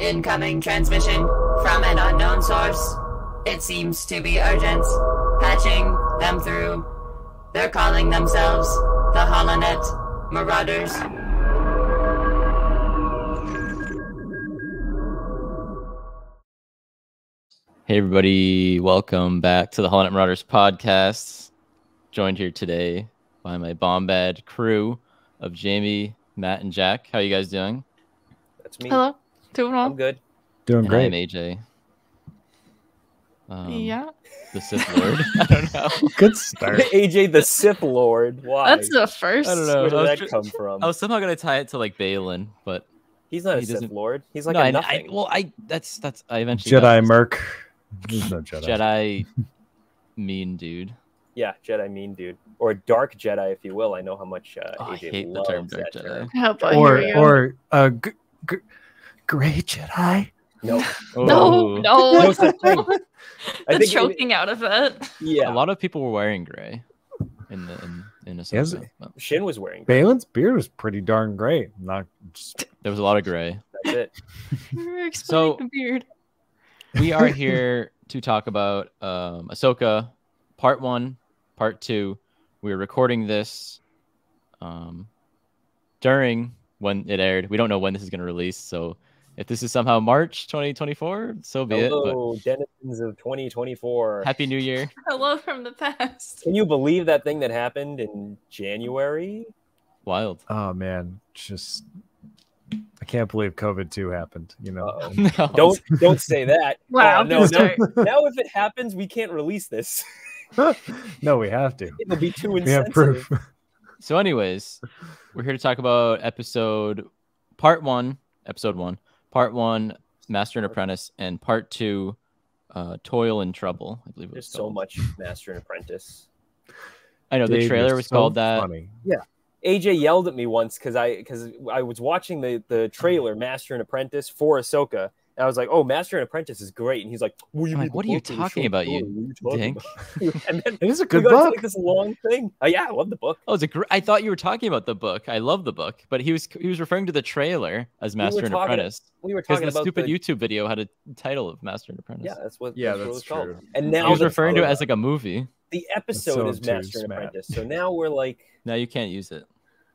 Incoming transmission from an unknown source. It seems to be urgent. Patching them through. They're calling themselves the HoloNet Marauders. Hey everybody, welcome back to the HoloNet Marauders podcast. Joined here today by my Bombad crew of Jamie, Matt, and Jack. How are you guys doing? That's me. Hello. Doing well. I'm good. Doing great. I'm AJ. Yeah. The Sith Lord. I don't know. Good start. AJ the Sith Lord. Why? That's the first. I don't know. Where did I was that come from? I was somehow gonna tie it to like Baylan, but He's not a he Sith doesn't- Lord. He's like no, a nothing. that's I eventually got Jedi this. Merc. There's no Jedi. Jedi mean dude. Yeah, Jedi mean dude. Or a dark Jedi, if you will. I know how much Oh, I AJ hate the loves term dark that Jedi. term. Oh, boy, here we go. Or gray Jedi. No. Oh. No, No no. such thing. I The think choking out of it. yeah. A lot of people were wearing gray in Ahsoka. Yes. But Shin was wearing. Baylan's beard was pretty darn great. Not just, there was a lot of gray. That's it. We're explaining So- the beard. We are here to talk about Ahsoka Part 1, Part 2. We're recording this during when it aired. We don't know when this is going to release, so if this is somehow March 2024, so be it. Hello, denizens of 2024. But Happy New Year. Hello from the past. Can you believe that thing that happened in January? Wild. oh man, just I can't believe COVID 2 happened. You know, Uh-oh. No, Don't say that. Wow. Oh, no, good start. now if it happens, we can't release this. no, we have to. It'll be too We have insensitive. proof. So anyways, we're here to talk about Part 1, Master and Apprentice, and Part 2, Toil and Trouble, I believe it was There's so called. much Master and Apprentice. I know, the Dave, trailer you're was so called that. funny. AJ yelled at me once because I was watching the trailer Master and Apprentice for Ahsoka, and I was like, "Oh, Master and Apprentice is great," and he's like, "Well, you I'm read like, the what are you book or the talking short about, story? you What are dink?" talking about?" And then It is a we good got into, book. like this long thing. Yeah, I love the book. Oh, I thought you were talking about the book. I love the book, but he was referring to the trailer as Master and talking- Apprentice We were because talking the about stupid the YouTube video had a title of Master and Apprentice. yeah, that's what Yeah, that's what that's it's called. true. And He now was the- referring to it as like a movie. the episode so is Master and obtuse, Matt. Apprentice. So now we're like. Now you can't use it.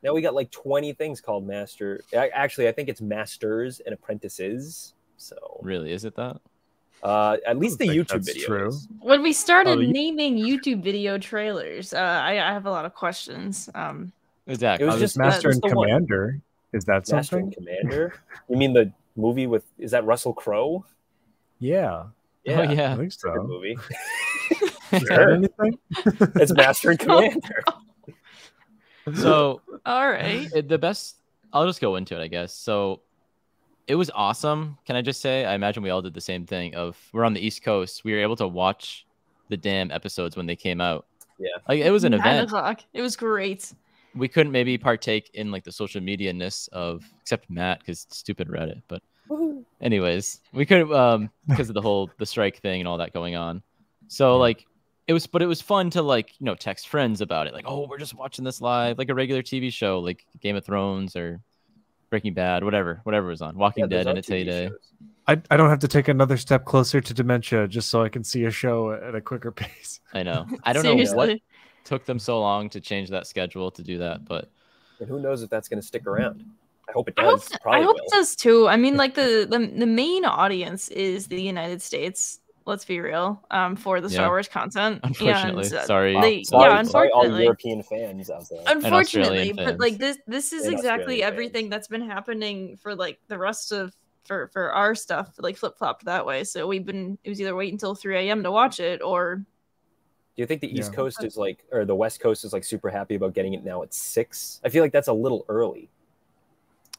Now we got like 20 things called Master. Actually, I think it's Masters and Apprentices. So Really, is it that? at least the think YouTube that's video. true. is. When we started Oh, you- naming YouTube video trailers, I have a lot of questions. Exactly. It was Oh, just this Master and the one. Commander. Is that Master something? and Commander. You mean the movie with? Is that Russell Crowe? Yeah. Oh yeah. I think It's a good so. movie. Is that anything? It's Master and Commander. So All right. the best. I'll just go into it, I guess. So it was awesome. Can I just say? I imagine we all did the same thing. We're on the East Coast. We were able to watch the damn episodes when they came out. Yeah. Like it was an 9 event. o'clock. It was great. We couldn't maybe partake in like the social media ness of except Matt because stupid Reddit. But anyways, we could because of the strike thing and all that going on. So like it was fun to like text friends about it. Like, oh, we're just watching this live, like a regular TV show, like Game of Thrones or Breaking Bad, whatever was on. Walking Yeah, those Dead are in its TV heyday. shows. I don't have to take another step closer to dementia just so I can see a show at a quicker pace. I know. I don't know Seriously. what took them so long to change that schedule to do that, but And who knows if that's going to stick around? I hope it I hope, does. Probably I hope will. it does too. I mean, like the main audience is the United States. Let's be real. For the Star Yeah. Wars content. Unfortunately, And, sorry. they- Sorry, yeah, sorry, all unfortunately. European fans out there. Unfortunately, Australian but like fans. this is And exactly Australian everything fans. that's been happening for like the rest of for our stuff, like flip flopped that way. So it was either wait until 3 a.m. to watch it or Do you think the East Yeah. Coast is like, or the West Coast is like super happy about getting it now at 6? I feel like that's a little early.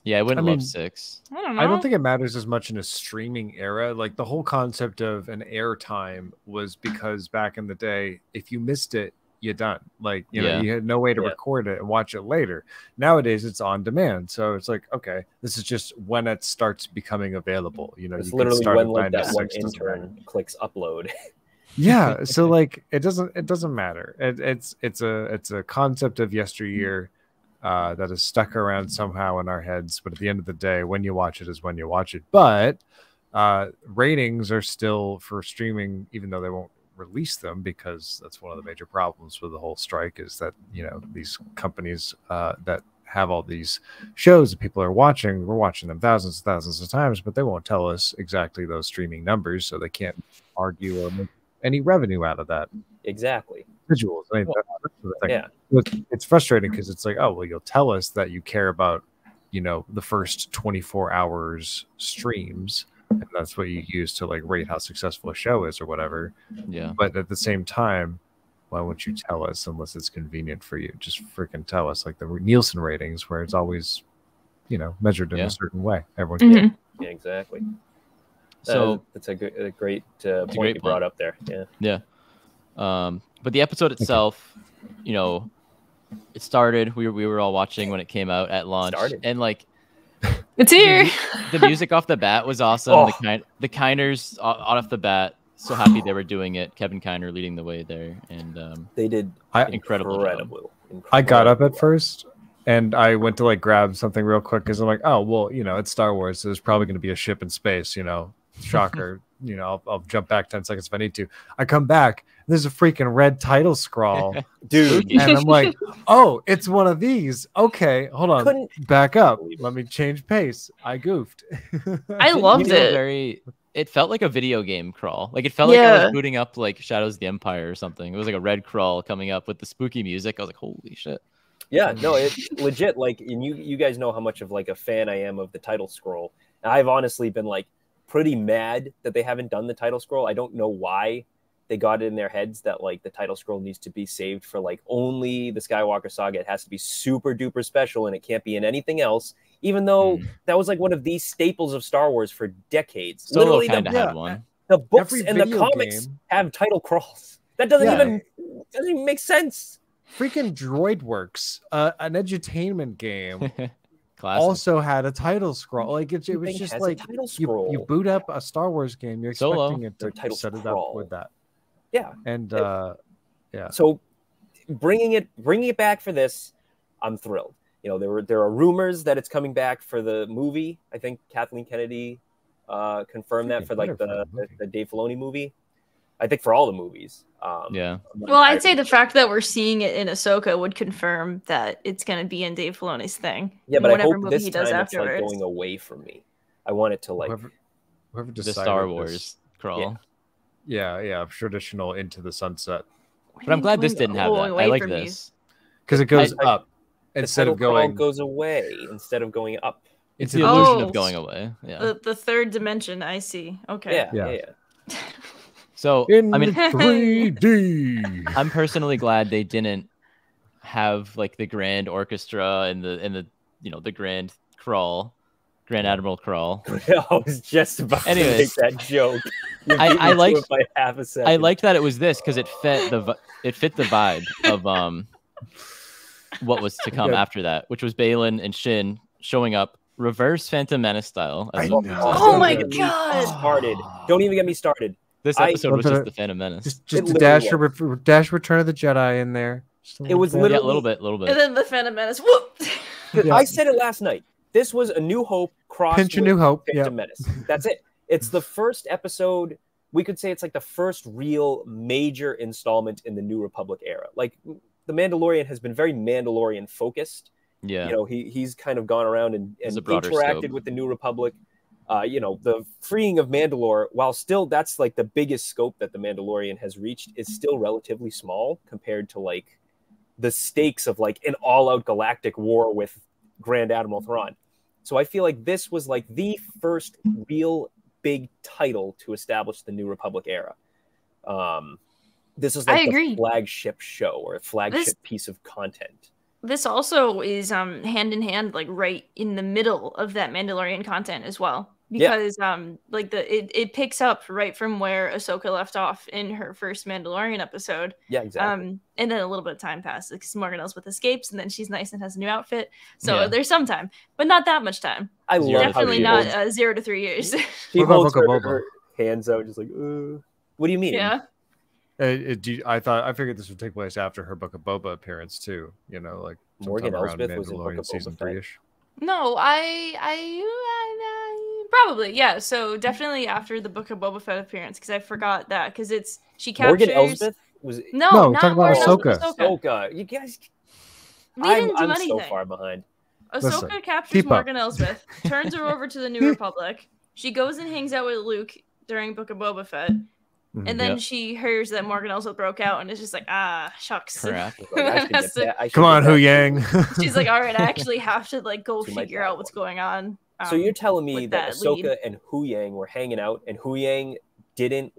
yeah, I wouldn't I love mean, 6. I don't know. I don't think it matters as much in a streaming era. Like the whole concept of an airtime was because back in the day, if you missed it, you're done. Like, Yeah. you had no way to Yeah. record it and watch it later. Nowadays, it's on demand. So it's like, okay, this is just when it starts becoming available. It's you can literally start when at like 9 that to one 6, doesn't matter. intern clicks upload. Yeah. So like, it doesn't matter. It's a concept of yesteryear. that is stuck around somehow in our heads. But at the end of the day, when you watch it is when you watch it. But ratings are still for streaming, even though they won't release them, because that's one of the major problems with the whole strike is that, you know, these companies that have all these shows that people are watching, we're watching them thousands and thousands of times, but they won't tell us exactly those streaming numbers, so they can't argue or make any revenue out of that. Exactly. Visuals. I mean, yeah. It's frustrating because it's like, oh, well, you'll tell us that you care about, you know, the first 24 hours streams, and that's what you use to like rate how successful a show is or whatever. Yeah. But at the same time, why won't you tell us unless it's convenient for you? Just freaking tell us, like the Nielsen ratings, where it's always, you know, measured in a certain way. Everyone can. Yeah, exactly. So that's a great point you brought up there. Yeah. But the episode itself, you know, it started. We were all watching when it came out at launch, and like, it's here. The music off the bat was awesome. Oh. The Kiners off the bat. So happy they were doing it. Kevin Kiner leading the way there, and they did incredible. I got up at first, and I went to like grab something real quick because I'm like, oh well, you know, it's Star Wars. So there's probably going to be a ship in space. You know, shocker. You know, I'll jump back 10 seconds if I need to. I come back, and there's a freaking red title scroll, dude, and I'm like, oh, it's one of these. Okay, hold on, back up. Let me change pace. I goofed. I loved it. It felt like a video game crawl. Like it felt like I was booting up like Shadows of the Empire or something. It was like a red crawl coming up with the spooky music. I was like, holy shit. Yeah, no, it's legit. Like, and you guys know how much of like a fan I am of the title scroll. And I've honestly been like pretty mad that they haven't done the title scroll. I don't know why they got it in their heads that like the title scroll needs to be saved for like only the Skywalker saga. It has to be super duper special and it can't be in anything else. Even though that was like one of these staples of Star Wars for decades. Solo literally, had one. The books and the comics have title crawls. That doesn't even make sense. Freaking DroidWorks, an edutainment game, also had a title scroll. Like it was just like you boot up a Star Wars game, you're expecting it to set it up with that. Yeah, and So bringing it back for this, I'm thrilled. You know, there are rumors that it's coming back for the movie. I think Kathleen Kennedy confirmed that for like the Dave Filoni movie. I think for all the movies. Well, I'd say the fact that we're seeing it in Ahsoka would confirm that it's going to be in Dave Filoni's thing. Yeah, but I hope this time it's like going away from me. I want it to like whoever the Star Wars crawl. Yeah, traditional Into the Sunset. But I'm glad this didn't have that. I like this because it goes up. Instead of going, goes away instead of going up. It's the illusion of going away. Yeah. The third dimension. I see. Okay. Yeah. So in 3D. 3D. I'm personally glad they didn't have like the grand orchestra and the the grand Admiral crawl. I was just about to make that joke. I liked by half a second. I liked that it was this because it fit the vibe of what was to come after that, which was Baylan and Shin showing up reverse Phantom Menace style. Oh my god! Don't even get me started. This episode was just the Phantom Menace. Just a dash Return of the Jedi in there. It was literally a little bit. And then the Phantom Menace. Whoop! I said it last night. This was A New Hope crossed with New Hope. Phantom Menace. That's it. It's the first episode. We could say it's like the first real major installment in the New Republic era. Like The Mandalorian has been very Mandalorian focused. Yeah. You know, he's kind of gone around and interacted with the New Republic. The freeing of Mandalore, while still that's like the biggest scope that the Mandalorian has reached, is still relatively small compared to like the stakes of like an all-out galactic war with Grand Admiral Thrawn. So I feel like this was like the first real big title to establish the New Republic era. This is like the flagship show or a flagship piece of content. This also is hand in hand, like right in the middle of that Mandalorian content as well. Because it picks up right from where Ahsoka left off in her first Mandalorian episode. Yeah, exactly. And then a little bit of time passes because Morgan Elsbeth escapes, and then she's nice and has a new outfit. So there's some time, but not that much time. I love definitely not 0 to 3 years. She holds her hands out, just like, what do you mean? Yeah. I figured this would take place after her Book of Boba appearance too. You know, like Morgan around Elsbeth was in Book Mandalorian of season Boba Fett. 3-ish. No, I probably, yeah. So definitely after the Book of Boba Fett appearance, because I forgot that, because she captures Morgan Elsbeth was No, not talk about Morgan Ahsoka. Elsbeth, Ahsoka. You guys, We didn't do I'm anything. so far behind. Ahsoka Listen, captures keep up. Morgan Elsbeth, turns her over to the New Republic. She goes and hangs out with Luke during Book of Boba Fett. And then she hears that Morgan Elsbeth broke out and is just like, shucks. Crap. Come on, Hu Yang. She's like, all right, I actually have to go To my figure out what's going on. So you're telling me with that that Ahsoka lead. and Hu Yang were hanging out, and Hu Yang didn't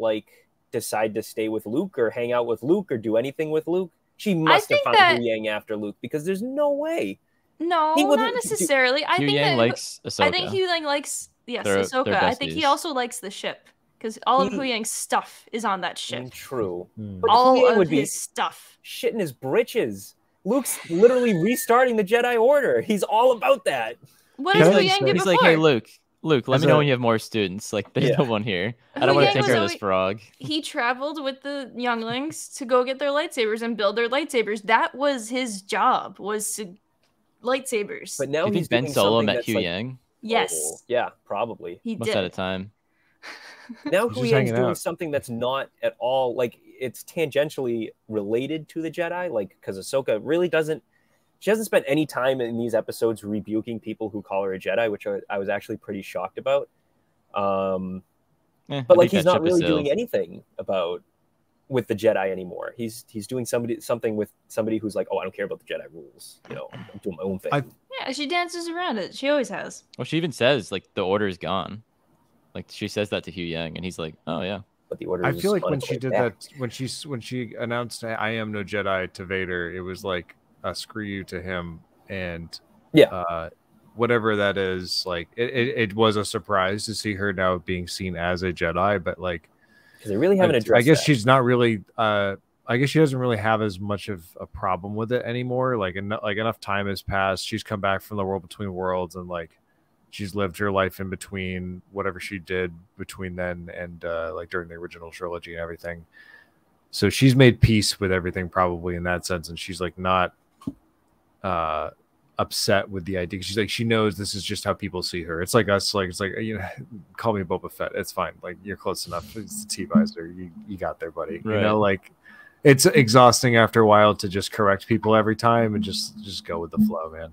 decide to stay with Luke or hang out with Luke or do anything with Luke? She must have found Hu Yang after Luke, because there's no way. No, not necessarily. I think Yang likes Ahsoka. I think Hu Yang likes Ahsoka. They're I think he also likes the ship, because all of Hu Yang's stuff is on that ship. True. But all of his stuff. Shit in his britches. Luke's literally restarting the Jedi Order. He's all about that. What does Hu Yang do He's before? like, hey, Luke, let me know when you have more students. Like, there's no one here. I don't want to take care of this frog. He traveled with the younglings to go get their lightsabers and build their lightsabers. That was his job, was to lightsabers. But now do you think Ben Solo met Hu Yang? Yes. Oh, yeah, probably. He Most did. at a time. Now Hu Yang's doing something that's not at all it's tangentially related to the Jedi, because Ahsoka really doesn't. She hasn't spent any time in these episodes rebuking people who call her a Jedi, which I was actually pretty shocked about. But he's not really doing anything with the Jedi anymore. He's doing something with somebody who's like, oh, I don't care about the Jedi rules. I'm doing my own thing. Yeah, she dances around it. She always has. Well, she even says the order is gone. She says that to Hu Yang, and he's like, oh yeah. But the order. I feel like when she did that, when she announced I am no Jedi to Vader, it was like a screw you to him, and whatever that is, it was a surprise to see her now being seen as a Jedi, but because they really haven't addressed. I guess she's not really. I guess she doesn't really have as much of a problem with it anymore. Enough time has passed. She's come back from the world between worlds, and she's lived her life in between whatever she did between then and during the original trilogy and everything. So she's made peace with everything probably in that sense, and she's not upset with the idea. She's she knows this is just how people see her. It's like us, call me Boba Fett. It's fine. You're close enough. It's the T-visor. You got there, buddy. Right. It's exhausting after a while to just correct people every time and just go with the flow, man.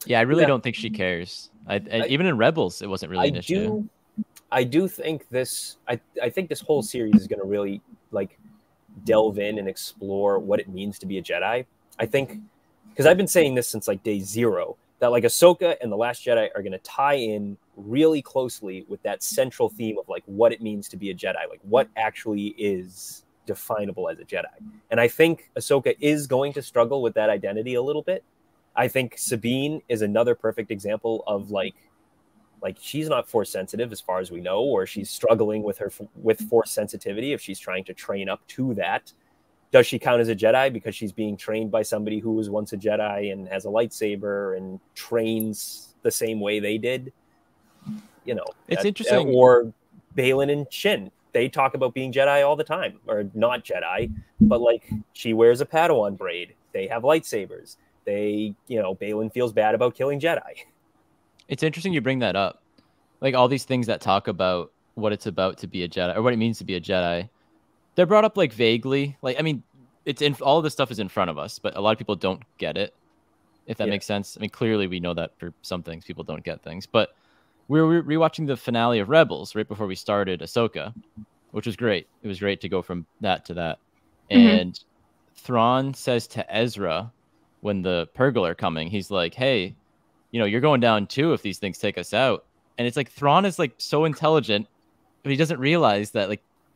Yeah, I really don't think she cares. Even in Rebels, it wasn't really an issue. I do think this. I think this whole series is going to really delve in and explore what it means to be a Jedi. I think because I've been saying this since day 0 that Ahsoka and The Last Jedi are going to tie in really closely with that central theme of what it means to be a Jedi, what actually is definable as a Jedi. And I think Ahsoka is going to struggle with that identity a little bit. I think Sabine is another perfect example of she's not force sensitive as far as we know, or she's struggling with force sensitivity if she's trying to train up to that. Does she count as a Jedi because she's being trained by somebody who was once a Jedi and has a lightsaber and trains the same way they did? It's interesting. Or Baylan and Shin. They talk about being Jedi all the time, or not Jedi, but she wears a Padawan braid. They have lightsabers. Baylan feels bad about killing Jedi. It's interesting you bring that up. All these things that talk about what it's about to be a Jedi, or what it means to be a Jedi, they're brought up vaguely. It's in all of this stuff is in front of us, but a lot of people don't get it. If that makes sense. Clearly we know that for some things people don't get things, but we were rewatching the finale of Rebels right before we started Ahsoka, which was great. It was great to go from that to that. And Thrawn says to Ezra when the Purrgil are coming, he's like, hey, you're going down too if these things take us out. And it's Thrawn is so intelligent, but he doesn't realize that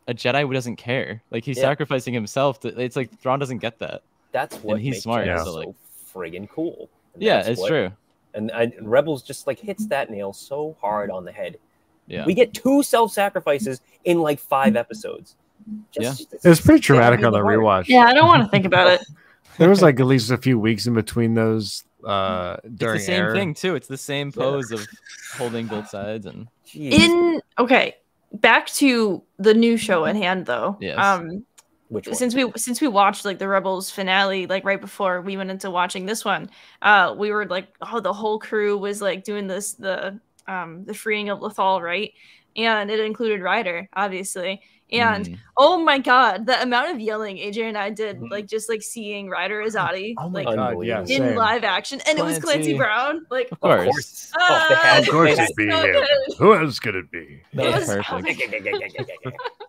a Jedi doesn't care. He's sacrificing himself. It's Thrawn doesn't get that. That's what and he's makes smart. Jedi so friggin' cool. Yeah, it's true. And Rebels just hits that nail so hard on the head. Yeah, we get 2 self-sacrifices in 5 episodes. It was pretty traumatic on the rewatch. Yeah, I don't want to think about it. There was at least a few weeks in between those. During it's the same thing too. It's the same pose of holding both sides and. Okay, back to the new show at hand though. Yes. Which one? Since we watched like the Rebels finale like right before we went into watching this one, we were like, oh, the whole crew was like doing the freeing of Lothal, right? And it included Ryder, obviously. And oh my god, the amount of yelling AJ and I did, like just like seeing Ryder Azadi in live action, and it was Clancy Brown. Like, of course, of course it'd be him. Who else could it be? That was perfect.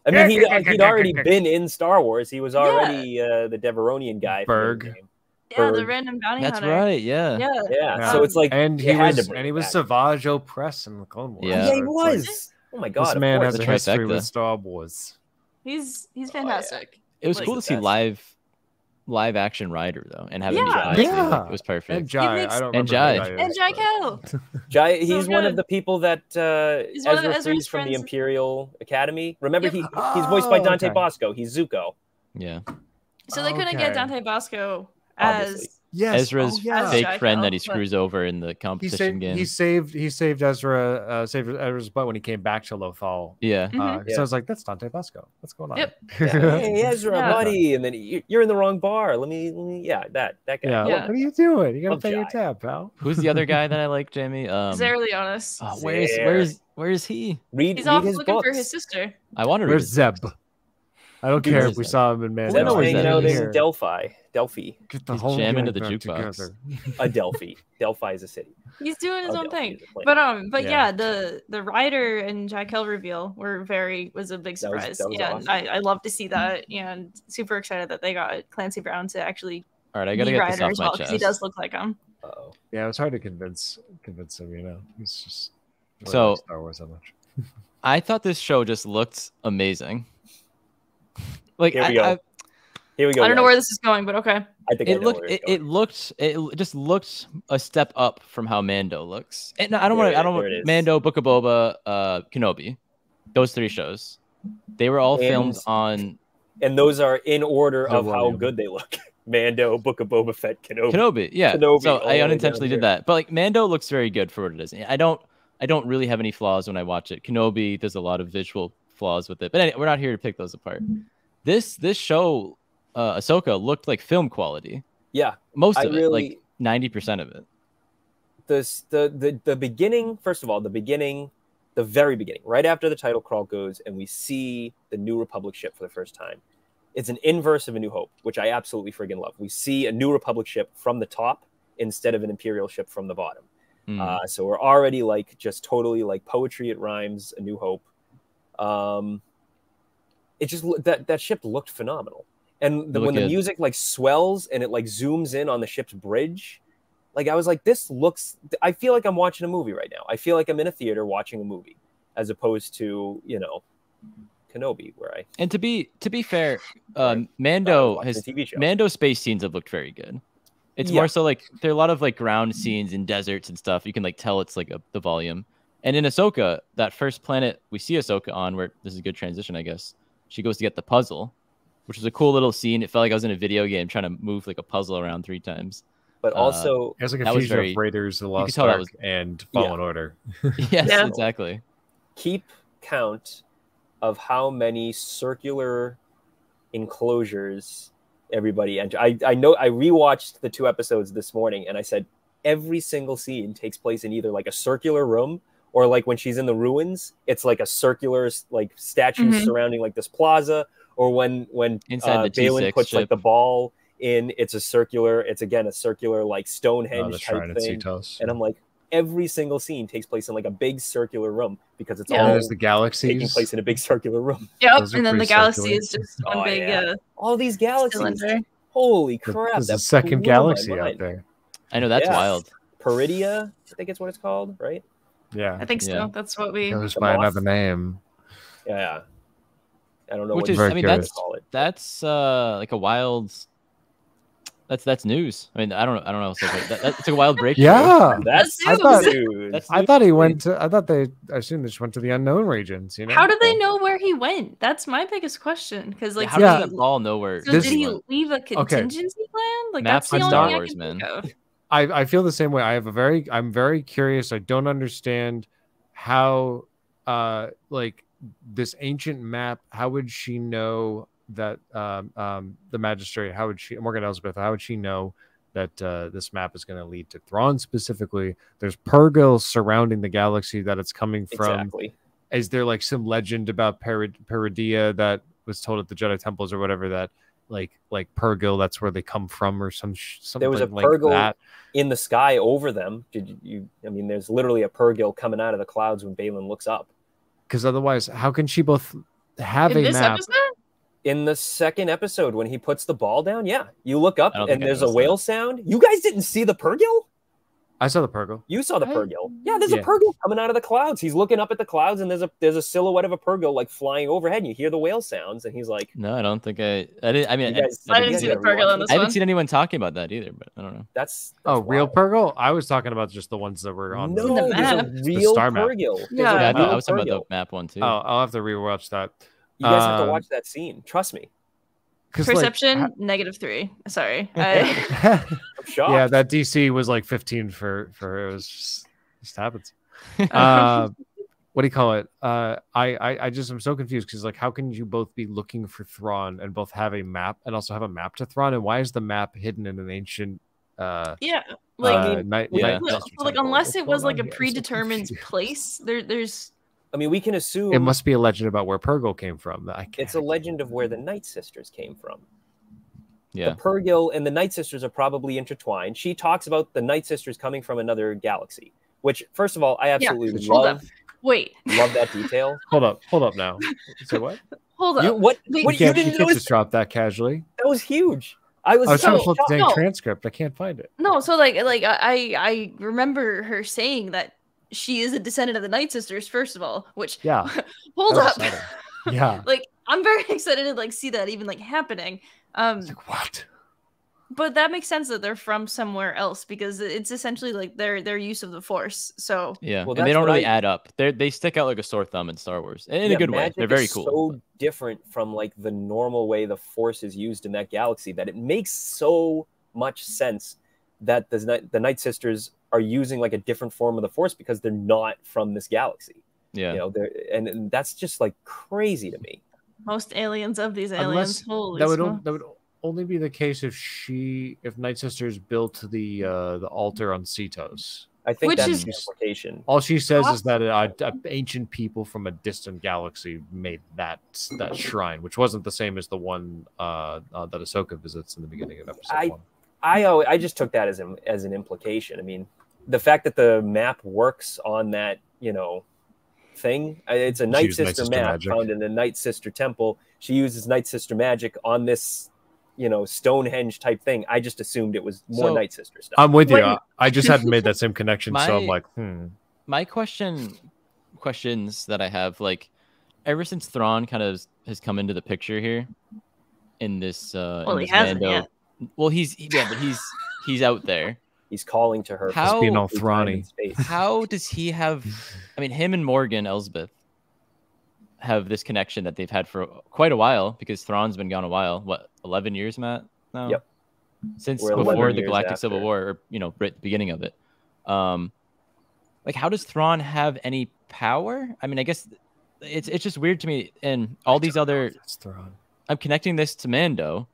I mean, he'd already been in Star Wars. He was already the Deveronian guy. Berg. Yeah, the random bounty hunter. That's right. Yeah. So it's like, and he was Savage Opress in the Clone Wars. Yeah, he was. Oh my god! This man has a history with Star Wars. He's fantastic. It was cool to see live action Ryder though, and having Jai. Yeah, it was perfect. And Jai, I don't remember Jai Kel. Jai, he's one of the people that Ezra frees from the Imperial Academy. Remember, he's voiced by Dante Bosco. He's Zuko. Yeah. So they couldn't get Dante Bosco as Ezra's fake friend that he screws over in the competition game. He saved Ezra's butt when he came back to Lothal. Yeah. So I was like, that's Dante Bosco. What's going on? Yep. Hey, Ezra, buddy. And then you're in the wrong bar. Let me that guy. Yeah. What are you doing? You gotta pay your tab, pal. Who's the other guy that I like, Jamie? Zare Leonis. Oh, where is he? He's off looking for his sister. I wonder where's Zeb. I don't care if we saw him in Mandalorian. Zeb's hanging out in Delphi. Get the He's whole jamming to the jukebox. Delphi. Delphi is a city. He's doing his own thing. But yeah, the Ryder and Jai Kel reveal was a big surprise. That was awesome. I love to see that, and super excited that they got Clancy Brown to actually all right, I gotta get this off my chest. Because he does look like him. Yeah, it was hard to convince him. You know, he's just so Star Wars so much. I thought this show just looked amazing. Like Here we go. I don't know where this is going, but okay. I think it just looked a step up from how Mando looks. And I don't want Mando, Book of Boba, Kenobi, those 3 shows. They were all filmed on, and those are in order of how good they look. Mando, Book of Boba Fett, Kenobi. Yeah. So I unintentionally did that, but like Mando looks very good for what it is. I don't really have any flaws when I watch it. Kenobi, there's a lot of visual flaws with it, but anyway, we're not here to pick those apart. This show, Ahsoka, looked like film quality. Yeah, most of it, like 90% of it. The beginning, first of all, the very beginning, right after the title crawl goes, and we see the New Republic ship for the first time. It's an inverse of A New Hope, which I absolutely friggin' love. We see a New Republic ship from the top instead of an Imperial ship from the bottom. So we're already like just totally like poetry. It rhymes. A New Hope. It just that ship looked phenomenal, and when the music like swells and it like zooms in on the ship's bridge, like I was like, this looks. I feel like I'm watching a movie right now. I feel like I'm in a theater watching a movie, as opposed to Kenobi, where I. And to be fair, Mando space scenes have looked very good. It's more so like there are a lot of like ground scenes in deserts and stuff. You can like tell it's like the volume. And in Ahsoka, that first planet we see Ahsoka on, where this is a good transition, I guess. She goes to get the puzzle, which was a cool little scene. It felt like I was in a video game trying to move like a puzzle around 3 times. But also, it was like a fusion of Raiders, The Lost Ark, and Fallen Order. Yes, exactly. Keep count of how many circular enclosures everybody entered. I know I rewatched the 2 episodes this morning, and I said every single scene takes place in either like a circular room, or like when she's in the ruins, it's like a circular like statue surrounding like this plaza, or when inside the Baylan puts like the ball in, it's again a circular like Stonehenge type thing. And I'm like, every single scene takes place in like a big circular room because it's all the galaxies taking place in a big circular room. Yep, and then the galaxy is just one big all these galaxies. Holy crap! There's a second galaxy out there. I know, that's wild. Peridia, I think it's what it's called, right? Yeah, I think so. Yeah. That's what we. It was by another name. Yeah, I don't know. Which is, I mean, that's like a wild. That's news. I mean, I don't know. So that's a wild break. Yeah, that's news. I thought he went to. I assumed they just went to the unknown regions. You know. How did they know where he went? That's my biggest question. Because like, how does that all know where? So did he leave a contingency plan? Like that's the only thing I can think of. I feel the same way. I'm very curious. I don't understand how like this ancient map, how would she know that the magistrate, how would she, Morgan Elsbeth, how would she know that this map is going to lead to Thrawn specifically? There's Purrgil surrounding the galaxy that it's coming from. Exactly. Is there like some legend about Peridia that was told at the Jedi temples or whatever that like Purrgil, that's where they come from, or something? There was a like Purrgil that in the sky over them. I mean, there's literally a Purrgil coming out of the clouds when Baylan looks up. Because otherwise, how can she both have a map? Episode? In the second episode, when he puts the ball down, yeah, you look up and there's a that. whale sound. You guys didn't see the Purrgil? I saw the Purrgil. You saw the Purrgil. Yeah, there's a Purrgil coming out of the clouds. He's looking up at the clouds, and there's a silhouette of a Purrgil like flying overhead. And you hear the whale sounds, and he's like, "No, I don't think I didn't. I mean, I didn't see the Purrgil on this I one. haven't seen anyone talking about that either, but I don't know. That's real wild. Purrgil? I was talking about just the ones that were on. No, the there's map. a real Star map. Purrgil. There's Yeah. a Yeah, real I was talking Purrgil. about the map one too. Oh, I'll have to rewatch that. You guys have to watch that scene. Trust me. Perception -3. Sorry. I'm shocked. Yeah, that DC was like 15 for it was just happens. What do you call it? I just am so confused because like how can you both be looking for Thrawn and both have a map and also have a map to Thrawn, and why is the map hidden in an ancient Yeah. Like, like unless it was like a predetermined place, there's. I mean, we can assume it must be a legend about where Purrgil came from. it's a legend of where the Night Sisters came from. Yeah, The Purrgil and the Night Sisters are probably intertwined. She talks about the Night Sisters coming from another galaxy, which, first of all, I absolutely Hold up. love. Wait. Love that detail. Hold up now. Say what? Hold up. What You you can't didn't just notice? drop that casually. That was huge. I was I was trying to so flip the dang No. transcript. I can't find it. No, so I remember her saying that she is a descendant of the Night Sisters, first of all, which Yeah. hold That was up. exciting. Yeah. Like I'm very excited to like see that even like happening. It's like, what? But that makes sense that they're from somewhere else because it's essentially like their use of the Force. So yeah, Well, and they that's don't what really I- add up. They stick out like a sore thumb in Star Wars, in Yeah, a good way. magic They're very is cool. So different from like the normal way the Force is used in that galaxy that it makes so much sense that the Night Sisters are using like a different form of the Force because they're not from this galaxy. Yeah, You know, and that's just like crazy to me. most aliens of these aliens. Holy that smokes. would only be the case if Night Sisters built the altar on Cetos. I think Which that's is- the implication. All she says is that ancient people from a distant galaxy made that shrine, which wasn't the same as the one that Ahsoka visits in the beginning of episode 1. I just took that as an implication. I mean, the fact that the map works on that, thing. It's a Night Sister map magic. found in the Night Sister temple. She uses Night Sister magic on this, Stonehenge type thing. I just assumed it was more So- Night Sister stuff. I'm with you. Wait. I just hadn't made that same connection, so I'm My- like, my questions that I have, like, ever since Thrawn kind of has come into the picture here in this Well, in he this hasn't Mando- yet. Well, but he's out there. He's calling to her. How- being all through time and Thrawny. space. How does he have? I mean, him and Morgan Elsbeth have this connection that they've had for quite a while because Thrawn's been gone a while. What, 11 years, Matt? No. Yep. Since We're 11 before the years Galactic after. Civil War, or right at the beginning of it. Like, how does Thrawn have any power? I mean, I guess it's just weird to me. And all these other, it's Thrawn. I'm connecting this to Mando,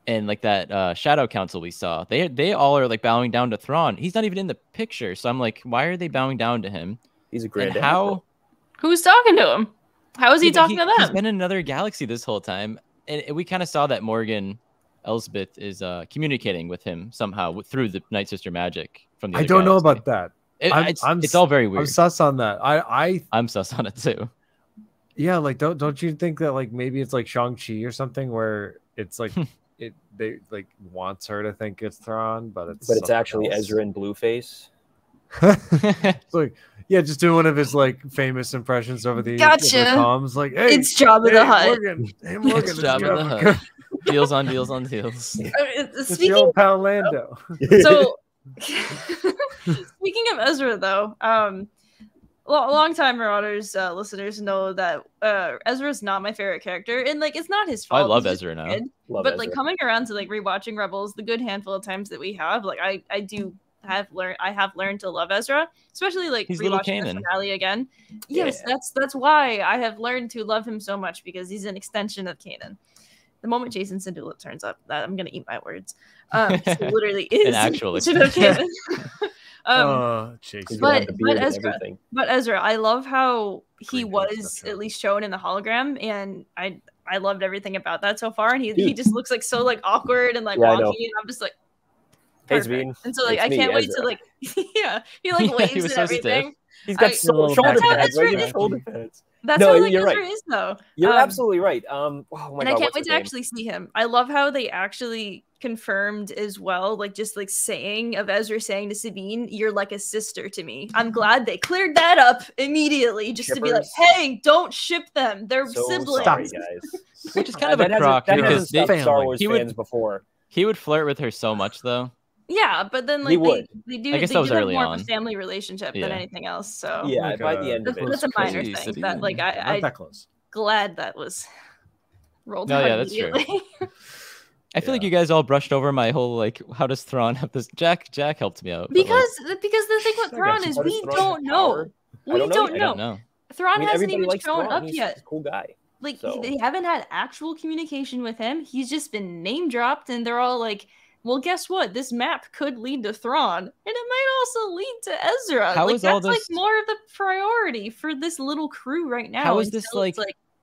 and like that Shadow Council we saw. They all are like bowing down to Thrawn. He's not even in the picture, so I'm like, why are they bowing down to him? He's a grand And how? Who's talking to him? How is he Yeah, but talking to He's them? been in another galaxy this whole time, and we kind of saw that Morgan Elsbeth is communicating with him somehow through the Night Sister magic from the. I other don't know galaxy. about that. It's all very I'm weird. sus on that. I'm sus on it too. Yeah, like don't you think that like maybe it's like Shang-Chi or something where it's like they like wants her to think it's Thrawn, but it's something actually else. Ezra in Blueface. It's like, yeah, just doing one of his like famous impressions over the Gotcha. comms, like, hey, It's Jabba the Hutt. Morgan, hey Morgan, It's Jabba the Hutt. Deals on deals on deals. It's Speaking your old pal Lando. so speaking of Ezra though, long time Marauders listeners know that Ezra's not my favorite character, and like it's not his fault. I love He's just Ezra now. a kid. Love But like Ezra. coming around to like rewatching Rebels, the good handful of times that we have, like I have learned to love Ezra, especially like He's little rewatching the Kanan. finale again. Yes, that's why I have learned to love him so much because he's an extension of Kanan. the moment Jason Cinderella turns up, I'm gonna eat my words. It literally is an actual canon. Jason. But Ezra, I love how he was at least shown in the hologram, and I loved everything about that so far. And he just looks like so like awkward and like wonky, and I'm just like, hey, Sabine. And so like I can't wait to like he like waves and everything. He's got shoulder pads. Shoulder pads. That's how like Ezra is though. You're absolutely right. Oh my God, and I can't wait to actually see him. I love how they actually confirmed as well, like just like saying of Ezra saying to Sabine, "You're like a sister to me." I'm glad they cleared that up immediately, just to be like, "Hey, don't ship them. They're siblings." Sorry, guys. Which is kind of a crock because Star Wars fans before. He would flirt with her so much though. Yeah, but then like they do. I guess that was early more on. Of a family relationship than anything else. So yeah, by the end of it, that's a minor thing. That like I that close. Glad that was rolled. No, yeah, that's true. I feel like you guys all brushed over my whole like, how does Thrawn have this? Jack helped me out. Because the thing with Thrawn is we don't know. We don't know. Thrawn hasn't even shown up yet. He's a cool guy. Like they haven't had actual communication with him. He's just been name dropped, and they're all like, well, guess what? This map could lead to Thrawn, and it might also lead to Ezra. How is all that's this... like more of the priority for this little crew right now. How is this like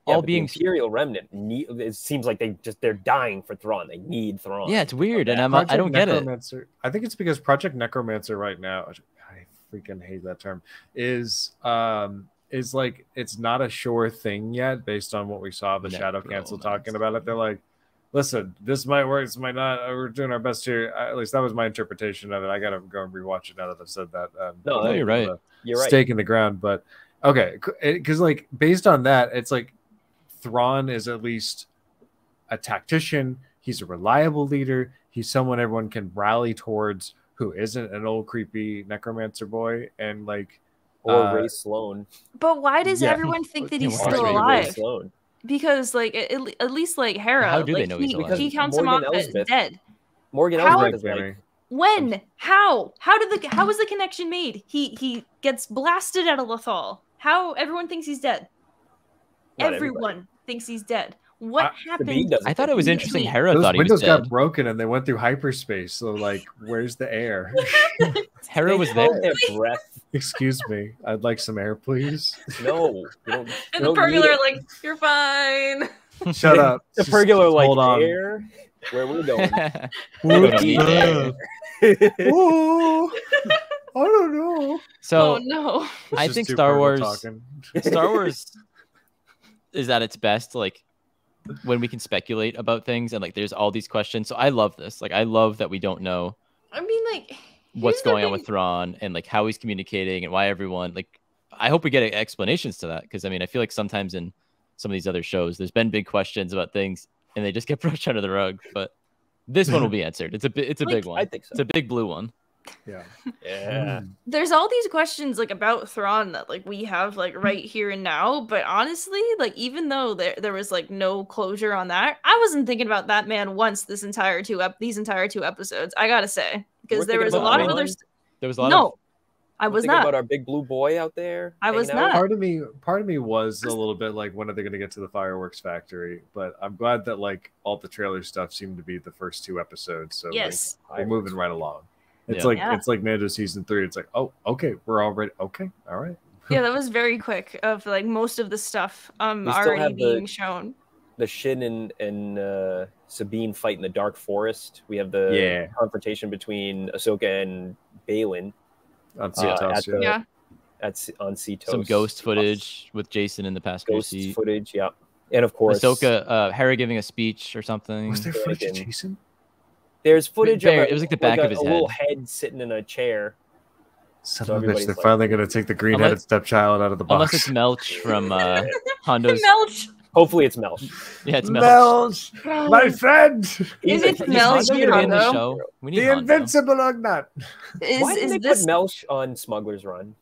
all being the Imperial Remnant? It seems like they're dying for Thrawn. They need Thrawn. Yeah, it's weird, and I don't get it. I think it's because Project Necromancer right now, I freaking hate that term, is like it's not a sure thing yet based on what we saw the Shadow Council talking about it. They're like, listen, this might work, this might not. We're doing our best here. At least that was my interpretation of it. I gotta go and rewatch it now that I've said that. No, you're right. You're right. Stake in the ground, but okay, because like based on that, it's like Thrawn is at least a tactician. He's a reliable leader. He's someone everyone can rally towards, who isn't an old creepy necromancer boy, and like or Ray Sloan. But why does everyone think that he's still alive? Because like at least like Hera, how do like, they know he's alive? He counts him off as dead. Morgan Elsbeth is like, when? How was the connection made? He gets blasted out of Lothal. How everyone thinks he's dead? Everyone thinks he's dead. What happened? I thought it was interesting. Hera thought he was windows dead. got broken and they went through hyperspace. So like, where's the air? Hera was there. Breath. Excuse me, I'd like some air, please. No. And the Pergular like, you're fine. Shut up. The Pergular like, hold on. Air? Where are we going? We don't need air. Oh, I don't know. So no. I think Star Wars is at its best, like when we can speculate about things and like there's all these questions. So I love this. Like I love that we don't know. I mean, like what's going on with Thrawn and like how he's communicating and why everyone like. I hope we get explanations to that because I mean I feel like sometimes in some of these other shows there's been big questions about things and they just get brushed under the rug. But this one will be answered. It's a big one. I think so. It's a big blue one. Yeah. There's all these questions like about Thrawn that like we have like right here and now, but honestly, like even though there was like no closure on that, I wasn't thinking about that man once these entire two episodes. I gotta say, because there was a lot of other. There was a lot. I was not about our big blue boy out there. I was not. Part of me was a little bit like, when are they going to get to the fireworks factory? But I'm glad that like all the trailer stuff seemed to be the first 2 episodes. So yes, like, we're moving right along. It's it's like Mando season 3. It's like, oh, okay, we're already okay, all right. Yeah, that was very quick. Of like most of the stuff already being shown. The Shin and Sabine fight in the Dark Forest. We have the confrontation between Ahsoka and Baylan. On Cetos, on Cetos. Some ghost footage with Jason in the passenger seat. Ghost footage, yeah. And of course, Ahsoka, Hera giving a speech or something. Was there footage of Jason? There's footage of it was like the back of his head. A little head sitting in a chair. Son of a bitch, they're finally going to take the green-headed stepchild out of the box. Unless it's Melch from Hondo's. Melch. Hopefully it's Melch. Yeah, it's Melch. My friend. Is it Melch in the show? We need the Invincible Ugnaught. Why did they put Melch on Smuggler's Run?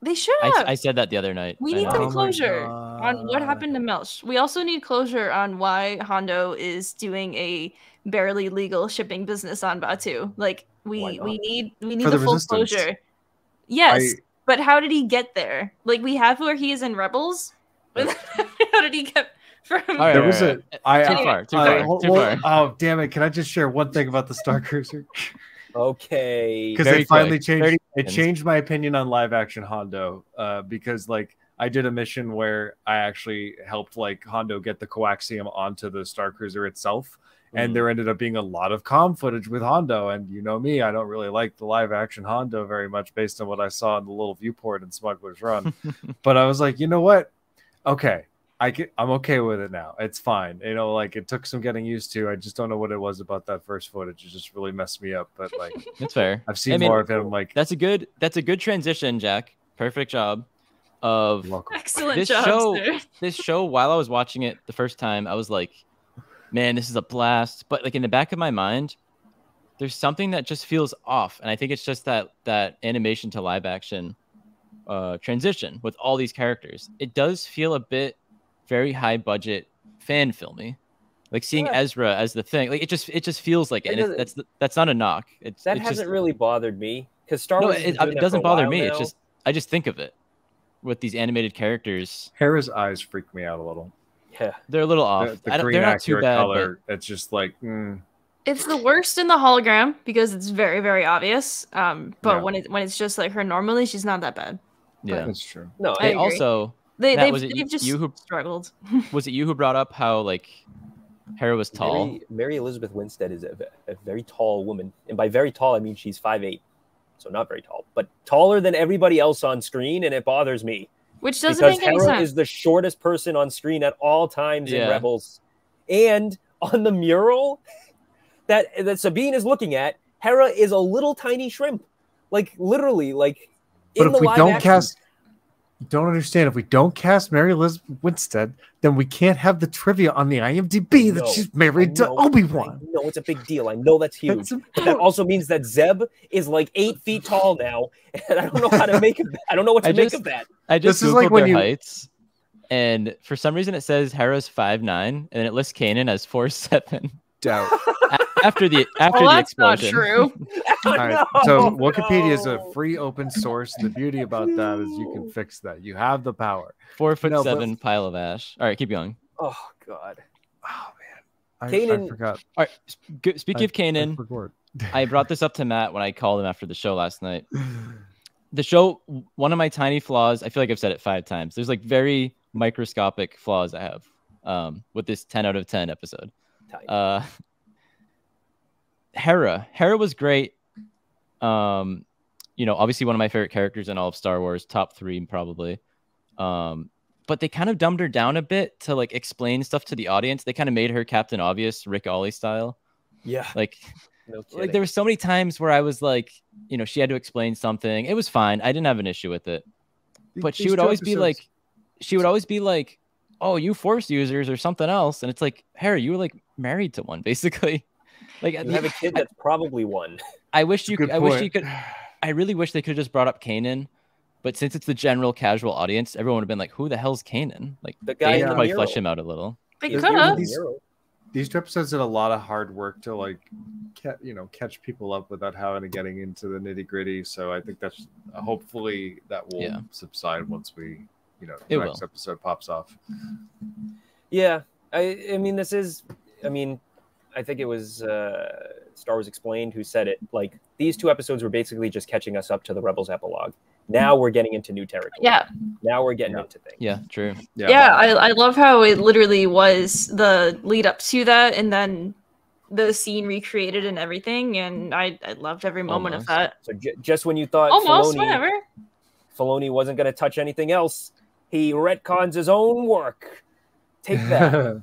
They should have. I said that the other night. We need some closure on what happened to Melch. We also need closure on why Hondo is doing a barely legal shipping business on Batuu. Like we need the full closure. Yes, but how did he get there? Like we have where he is in Rebels. How did he get From There was a too far. Oh damn it! Can I just share one thing about the Star Cruiser? Okay. Because it finally changed. It changed my opinion on live action Hondo. Because like I did a mission where I actually helped like Hondo get the coaxium onto the Star Cruiser itself. And there ended up being a lot of comm footage with Hondo. And you know me, I don't really like the live action Hondo very much based on what I saw in the little viewport in Smuggler's Run. But I was like, you know what? Okay. I'm okay with it now. It's fine. You know, like it took some getting used to. I just don't know what it was about that first footage. It just really messed me up. But like, it's fair. I've seen more of him. Like that's a good transition, Jack. Perfect job. Excellent job. This show, while I was watching it the first time, I was like, man, this is a blast. But like in the back of my mind, there's something that just feels off, and I think it's just that animation to live action transition with all these characters. It does feel a bit very high budget fan filmy, like seeing Ezra as the thing. Like it just feels like it. And that's not a knock. That hasn't really bothered me because Star Wars. It doesn't bother me. It's just I just think of it with these animated characters. Hera's eyes freak me out a little. Yeah, they're a little off. They're not too bad. Color, it's just like. It's the worst in the hologram because it's very, very obvious. But when it's just like her normally, she's not that bad. Yeah, that's true. No, I also. They've just struggled. Was it you who brought up how like Hera was tall? Mary Elizabeth Winstead is a very tall woman, and by very tall I mean she's 5'8", so not very tall, but taller than everybody else on screen, and it bothers me. Which doesn't make any sense. Hera is the shortest person on screen at all times in Rebels, and on the mural that Sabine is looking at, Hera is a little tiny shrimp, like literally, like. But if we don't cast. Don't understand. If we don't cast Mary Elizabeth Winstead, then we can't have the trivia on the IMDb that she's married to Obi-Wan. No, it's a big deal. I know that's huge. But that also means that Zeb is like 8 feet tall now, and I don't know how to make it. I don't know what to make of that. I just Googled their heights, and for some reason it says Hera's 5'9", and then it lists Kanan as 4'7". Doubt. After the that's explosion. Not true. All right. So Wikipedia is a free open source, and the beauty about that is you can fix that. You have the power. 4'7" pile of ash. All right, keep going. Oh God. Oh man. Kanan. I forgot. All right. Speaking of Kanan, I brought this up to Matt when I called him after the show last night. The show, one of my tiny flaws, I feel like I've said it 5 times. There's like very microscopic flaws I have with this 10 out of 10 episode. Hera was great. Obviously one of my favorite characters in all of Star Wars, top 3 probably. But they kind of dumbed her down a bit to like explain stuff to the audience. They kind of made her Captain Obvious, Rick Ollie style. Yeah. Like there were so many times where I was like, she had to explain something. It was fine. I didn't have an issue with it. But she would always be like, oh, you Force users or something else. And it's like, Hera, you were like married to one, basically. Like you have a kid that's probably one. I really wish they could have just brought up Kanan, but since it's the general casual audience, everyone would have been like, "Who the hell's Kanan?" Like the guy they probably flesh him out a little. They could have. These 2 episodes did a lot of hard work to like, catch people up without having to getting into the nitty gritty. So I think that's hopefully that will subside once we, the next episode pops off. Yeah, I think it was Star Wars Explained who said it. Like these 2 episodes were basically just catching us up to the Rebels epilogue. Now we're getting into new territory. Yeah. Now we're getting into things. Yeah, true. Yeah, I love how it literally was the lead up to that, and then the scene recreated and everything, and I loved every moment of that. So just when you thought Filoni wasn't going to touch anything else, he retcons his own work. Take that.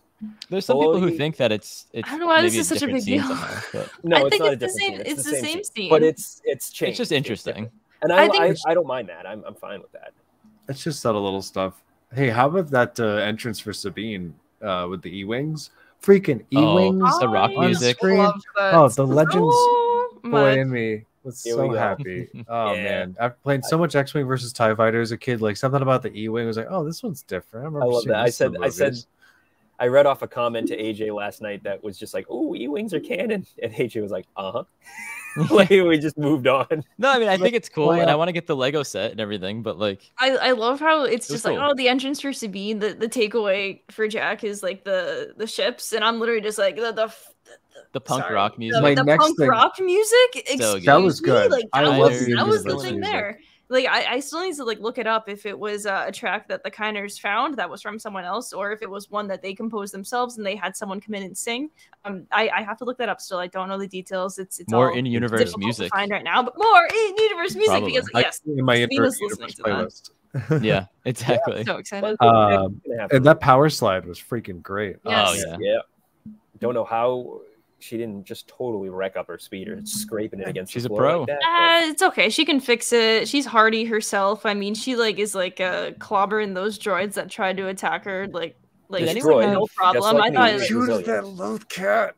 There's some people who think that it's I don't know why this is such a big deal. No, I think not it's the same. It's the same scene, but it's changed. It's just interesting, and I don't mind that. I'm fine with that. It's just subtle little stuff. Hey, how about that entrance for Sabine with the E-wings? Freaking E-wings! The rock music. Oh, the legends boy in me was so happy. Oh man, after playing so much X-wing versus TIE Fighter as a kid, like something about the E-wing was like, oh, this one's different. I love that. I read off a comment to AJ last night that was just like, "Oh, E-wings are canon," and AJ was like, "Uh huh." Like we just moved on. No, I mean I think it's cool, and I want to get the Lego set and everything. But like, I love how it's just cool. like, oh, the entrance for Sabine. The takeaway for Jack is like the ships, and I'm literally just like the punk rock music. The punk rock music. So that was good. Like I that love was the thing music. there. Like I still need to like look it up if it was a track that the Kiners found that was from someone else, or if it was one that they composed themselves and they had someone come in and sing. I have to look that up still. I don't know the details. It's more all in-universe music to find right now, but more in-universe music. Probably. Because yes, in my Venus universe listening to playlist. Yeah, exactly. I'm so excited. And that power slide was freaking great. Yes. Oh Yeah. Don't know how she didn't just totally wreck up her speed or scraping it against. She's the a floor pro. Like that, It's okay. She can fix it. She's hardy herself. I mean, she like is like clobbering those droids that tried to attack her. Like Destroyed. no problem. Like I thought Cute as that loath cat.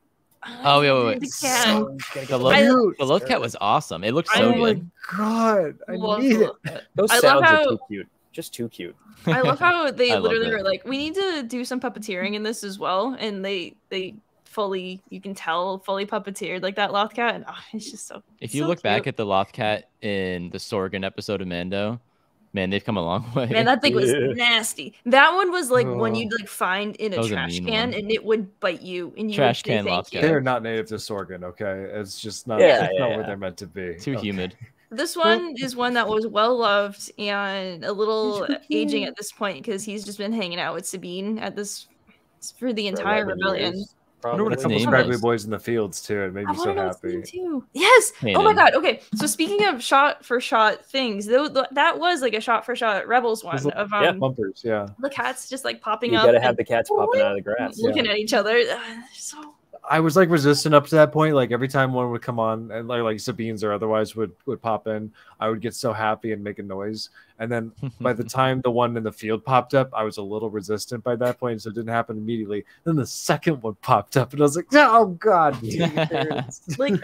Oh, wait. The cat. The Loth cat was awesome. It looked so good. God, I need it. Those I sounds love are how- too cute. Just too cute. I love how they I love literally that. were like, we need to do some puppeteering in this as well, and they fully, you can tell, fully puppeteered like that Loth cat, and it's just so. If you look back at the Loth cat in the Sorgan episode of Mando, man, they've come a long way. Man, that thing was nasty. That one was like one you'd like find in a That was a trash mean can, one. and it would bite you, and you Trash would say can thank Loth you. cat. They're not native to Sorgan, okay? It's just not, Yeah, that's not yeah. where they're meant to be. Too Okay. humid. This one is one that was well loved and a little aging at this point because he's just been hanging out with Sabine at this for the entire 11 rebellion. years, I wonder what its probably. name Scraggly was. boys in the fields too. It made I me so want to know its name happy. too. Yes. Oh my Kanan. god. Okay. So speaking of shot for shot things, that was like a shot for shot Rebels one of Bumpers, yeah. the cats just like popping You up. gotta have and the cats popping out of the grass. looking at each other. So I was like resistant up to that point. Like every time one would come on and like Sabine's or otherwise would pop in, I would get so happy and make a noise. And then by the time the one in the field popped up, I was a little resistant by that point, so it didn't happen immediately. Then the second one popped up, and I was like, "Oh God!" like,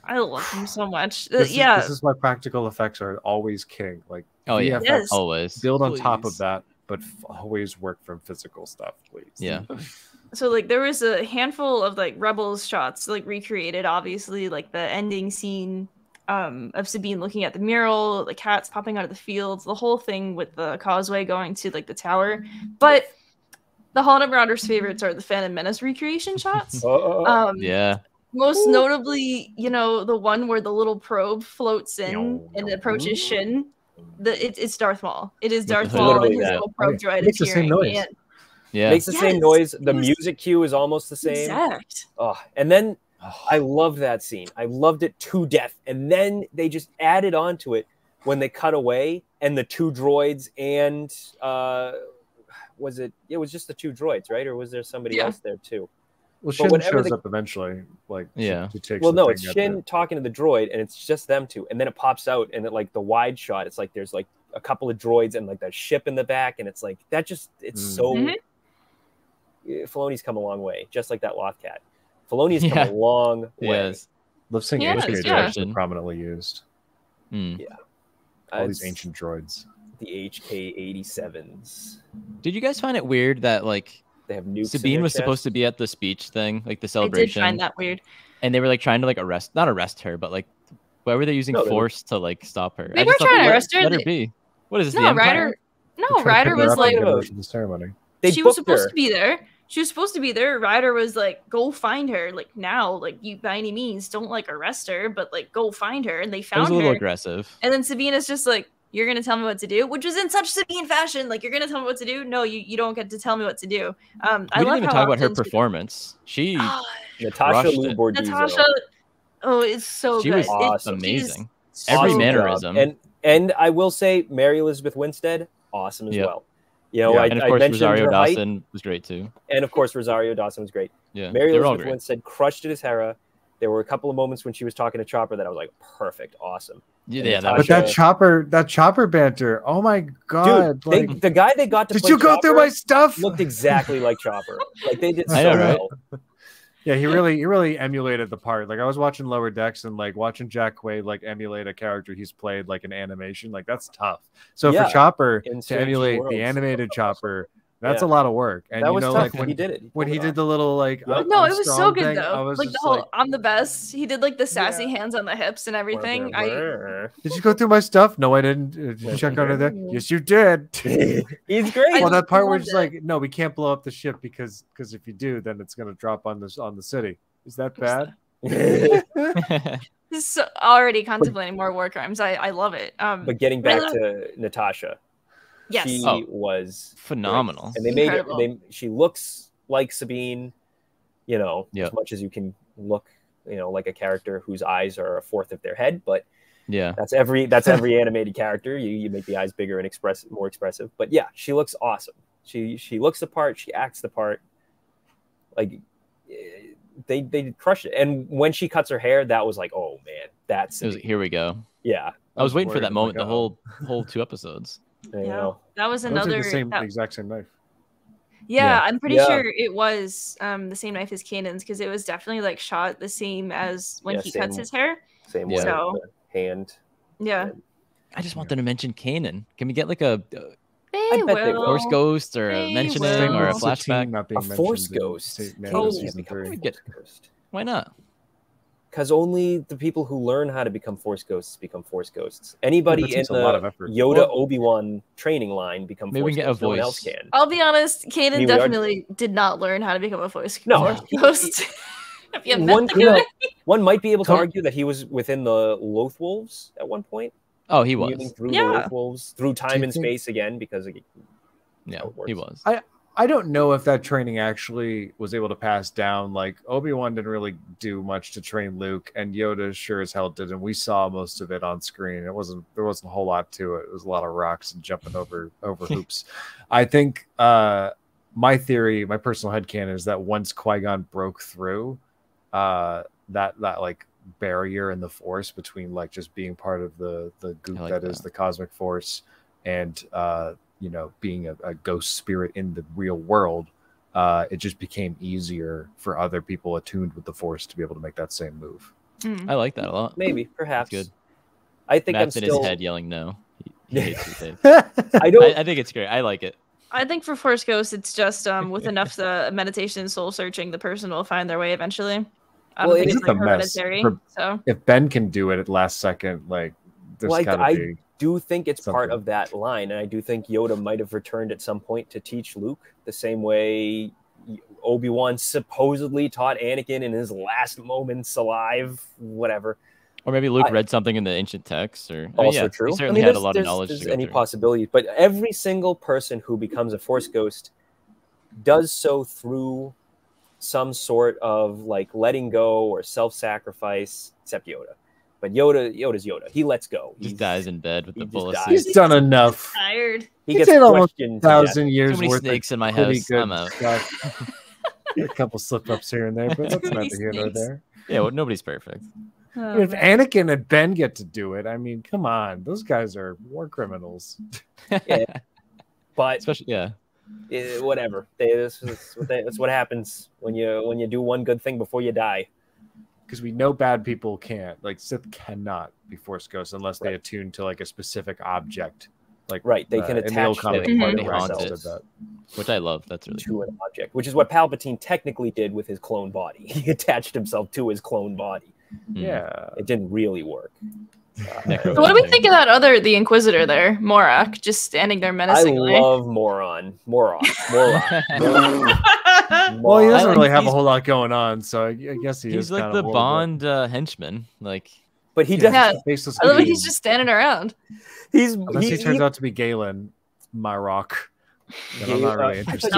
I love him so much. This Yeah. is why practical effects are always king. Like, Oh yeah, VFX, Yes. always. build on top Please. of that, but always work from physical stuff, please. Yeah. So like there was a handful of like Rebels shots like recreated, obviously, like the ending scene of Sabine looking at the mural, the cats popping out of the fields, the whole thing with the causeway going to like the tower. But the HoloNet Marauders favorites are the Phantom Menace recreation shots. Yeah. Most notably, you know, the one where the little probe floats in and approaches Shin. It's Darth Maul. It is Darth Maul and Literally his that. little probe droid Makes the same appearing. noise. And Yeah. Makes the same Yes, noise. The it was- music cue is almost the same. exact. Oh, and then I loved that scene. I loved it to death. And then they just added on to it when they cut away and the two droids and it was just the two droids, right? Or was there somebody else there too? Well, Shin whenever shows the- up eventually. Like, Yeah. she takes Well, the no, thing it's at Shin the- talking to the droid, and it's just them two. And then it pops out, and it like the wide shot. It's like there's like a couple of droids and like that ship in the back, and it's like that. Just it's so. Mhm. Filoni's come a long way, just like that Loth cat. Filoni's come Yeah. a long way. Yes. Lip sync Yeah, HK yeah. droids are prominently used. Mm. All these It's ancient droids. the HK-87s. Did you guys find it weird that like They have nukes. in Sabine their was supposed chest. to be at the speech thing, like the I did celebration, find that weird. and they were like trying to like not arrest her, but like why were they using No, they were- force to like stop her? They I were just thought, trying to let- arrest her. Let her They- be. What is this? No, the Empire? Ryder. No, They're trying to Ryder pick her was up and like, get her to the ceremony. They she was booked supposed her. to be there. She was supposed to be there. Ryder was like, go find her. Like now, like you by any means don't like arrest her, but like go find her. And they It was found a little her. aggressive. And then Sabine is just like, you're gonna tell me what to do, which was in such Sabine fashion. Like you're gonna tell me what to do. No, you don't get to tell me what to do. I We love didn't even how talk about her often she- performance. She Ah, Natasha crushed Lou it. Bordizzo. Natasha. Oh, it's so She good. was awesome. amazing. She's Every Awesome mannerism. job. And I will say Mary Elizabeth Winstead, awesome as Yep. well. You know, Yeah. I, and of I course mentioned Rosario her height, Dawson was great too. and of course Rosario Dawson was great. Yeah. Mary They're all Elizabeth great. Winstead crushed it as Hera. There were a couple of moments when she was talking to Chopper that I was like, perfect, awesome. Yeah, that Natasha- was But that chopper banter. Oh my God! Dude, like, the guy they got to did play you go through Chopper my stuff? looked exactly like Chopper. Like they did so I know, right? well. Yeah, he really emulated the part. Like I was watching Lower Decks and like watching Jack Quaid like emulate a character he's played like in animation. Like that's tough. So Yeah. for Chopper In to Strange emulate Worlds. the animated Chopper That's a lot of work. And that was tough like when he did it. When he did the little like no, it was so good thing, though. Like the whole I'm the best. He did like the sassy hands on the hips and everything. Did you go through my stuff? No, I didn't. Did you check under there? Yes, you did. He's great. Well, that part where it's like, no, we can't blow up the ship because if you do, then it's gonna drop on the city. Is that bad? This is already contemplating more war crimes. I love it. But getting back to Natasha. Yes. She was phenomenal. Great. And they made it. She looks like Sabine, as much as you can look, like a character whose eyes are a fourth of their head. But that's every animated character. You make the eyes bigger and more expressive. But yeah, she looks awesome. She looks the part. She acts the part. Like they crushed it. And when she cuts her hair, that was like, oh man, here we go. Yeah, I was waiting for that moment. The whole 2 episodes. That was another exact same knife. Yeah, I'm pretty sure it was the same knife as Kanan's because it was definitely like shot the same as when he cuts his hair. Same way. So, hand. Yeah. I just want them to mention Kanan. Can we get like a Force Ghost or a mentioning or a flashback? A Force Ghost. Why not? Because only the people who learn how to become Force Ghosts become Force Ghosts. Anybody in the Yoda Obi-Wan training line become Force Ghosts. No one else can. I'll be honest, Kanan definitely did not learn how to become a Force Ghost. One might be able to argue that he was within the Loth Wolves at one point. Oh, he was. Through the Loth Wolves, through time and space again, because he was. I don't know if that training actually was able to pass down. Like Obi-Wan didn't really do much to train Luke, and Yoda sure as hell did, and we saw most of it on screen. There wasn't a whole lot to it. It was a lot of rocks and jumping over hoops. I think my personal headcanon is that once Qui-Gon broke through that like barrier in the Force between like just being part of the goop that is the cosmic Force and being a ghost spirit in the real world, it just became easier for other people attuned with the Force to be able to make that same move. I like that a lot. Maybe, perhaps. That's good. I think Matt's in his head yelling no. He hates it. I think it's great. I like it. I think for Force Ghosts, it's just with enough meditation and soul searching, the person will find their way eventually. I don't think it's like hereditary. So if Ben can do it at last second, like there's gotta be. Do think it's part of that line, and I do think Yoda might have returned at some point to teach Luke the same way Obi-Wan supposedly taught Anakin in his last moments alive, whatever. Or maybe Luke read something in the ancient texts, or true. He certainly had a lot of knowledge. There's any possibility, but every single person who becomes a Force Ghost does so through some sort of like letting go or self-sacrifice, except Yoda. But Yoda's Yoda. He lets go. He just dies in bed with the bullets. He's done enough. Tired. He gets almost 1,000 years Too many worth snakes of in my house. I'm out. A couple slip-ups here and there, but that's neither here nor there. Yeah, well, nobody's perfect. If Anakin and Ben get to do it, I mean, come on, those guys are war criminals. Yeah. But especially, whatever. That's what happens when you do one good thing before you die. Because we know bad people can't. Like Sith cannot be Force Ghosts unless they attune to like a specific object. Like they can attach themselves, which I love. That's really to an object, which is what Palpatine technically did with his clone body. He attached himself to his clone body. Yeah, it didn't really work. So what do we think of the Inquisitor there, Morak, just standing there menacingly? I love Moron. Well, he doesn't really have a whole lot going on, so I guess he's like the Bond henchman, like. But he does. Yeah, I love he's just standing around. He turns out to be Galen Marok. I'm not really interested.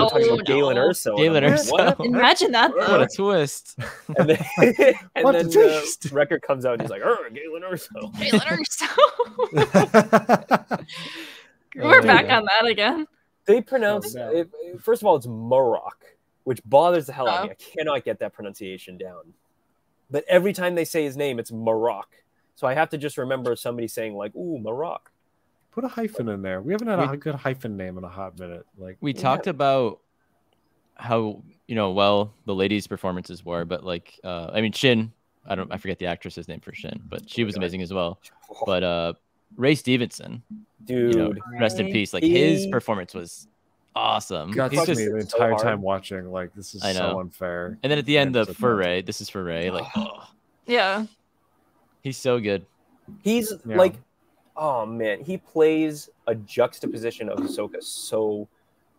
Galen Erso. Galen Erso. Imagine that. What a twist. And then the record comes out and he's like, Galen Erso. Galen Erso. We're back on that again. They pronounce it, first of all, it's Morok, which bothers the hell out of me. I cannot get that pronunciation down. But every time they say his name, it's Marok. So I have to just remember somebody saying like, ooh, Marok. Put a hyphen in there. We haven't had a good hyphen name in a hot minute. Like we talked about how well the ladies' performances were, but like I mean Shin, I forget the actress's name for Shin, but she was amazing as well. But Ray Stevenson, dude, rest in peace. Like his performance was awesome. Got He's me just the so entire hard. time watching. Like, this is so unfair. And then at the end, the so for Ray. This is for Ray. Like, oh, Yeah. he's so good. He's like, oh man, he plays a juxtaposition of Ahsoka so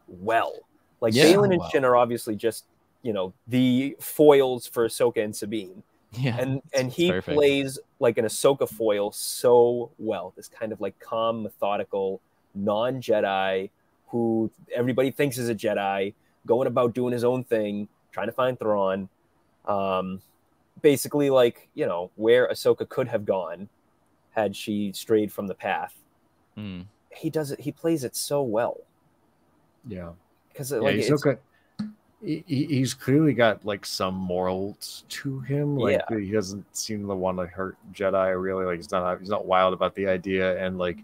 well. Like Baylan and Shin are obviously just, you know, the foils for Ahsoka and Sabine. Yeah, and he plays like an Ahsoka foil so well. This kind of like calm, methodical, non-Jedi who everybody thinks is a Jedi, going about doing his own thing, trying to find Thrawn. Basically, like, you know, where Ahsoka could have gone had she strayed from the path. He does it. He plays it so well. Yeah, because like Ahsoka. He's clearly got like some morals to him. Like he doesn't seem to want to hurt Jedi. Really, like he's not wild about the idea, and like,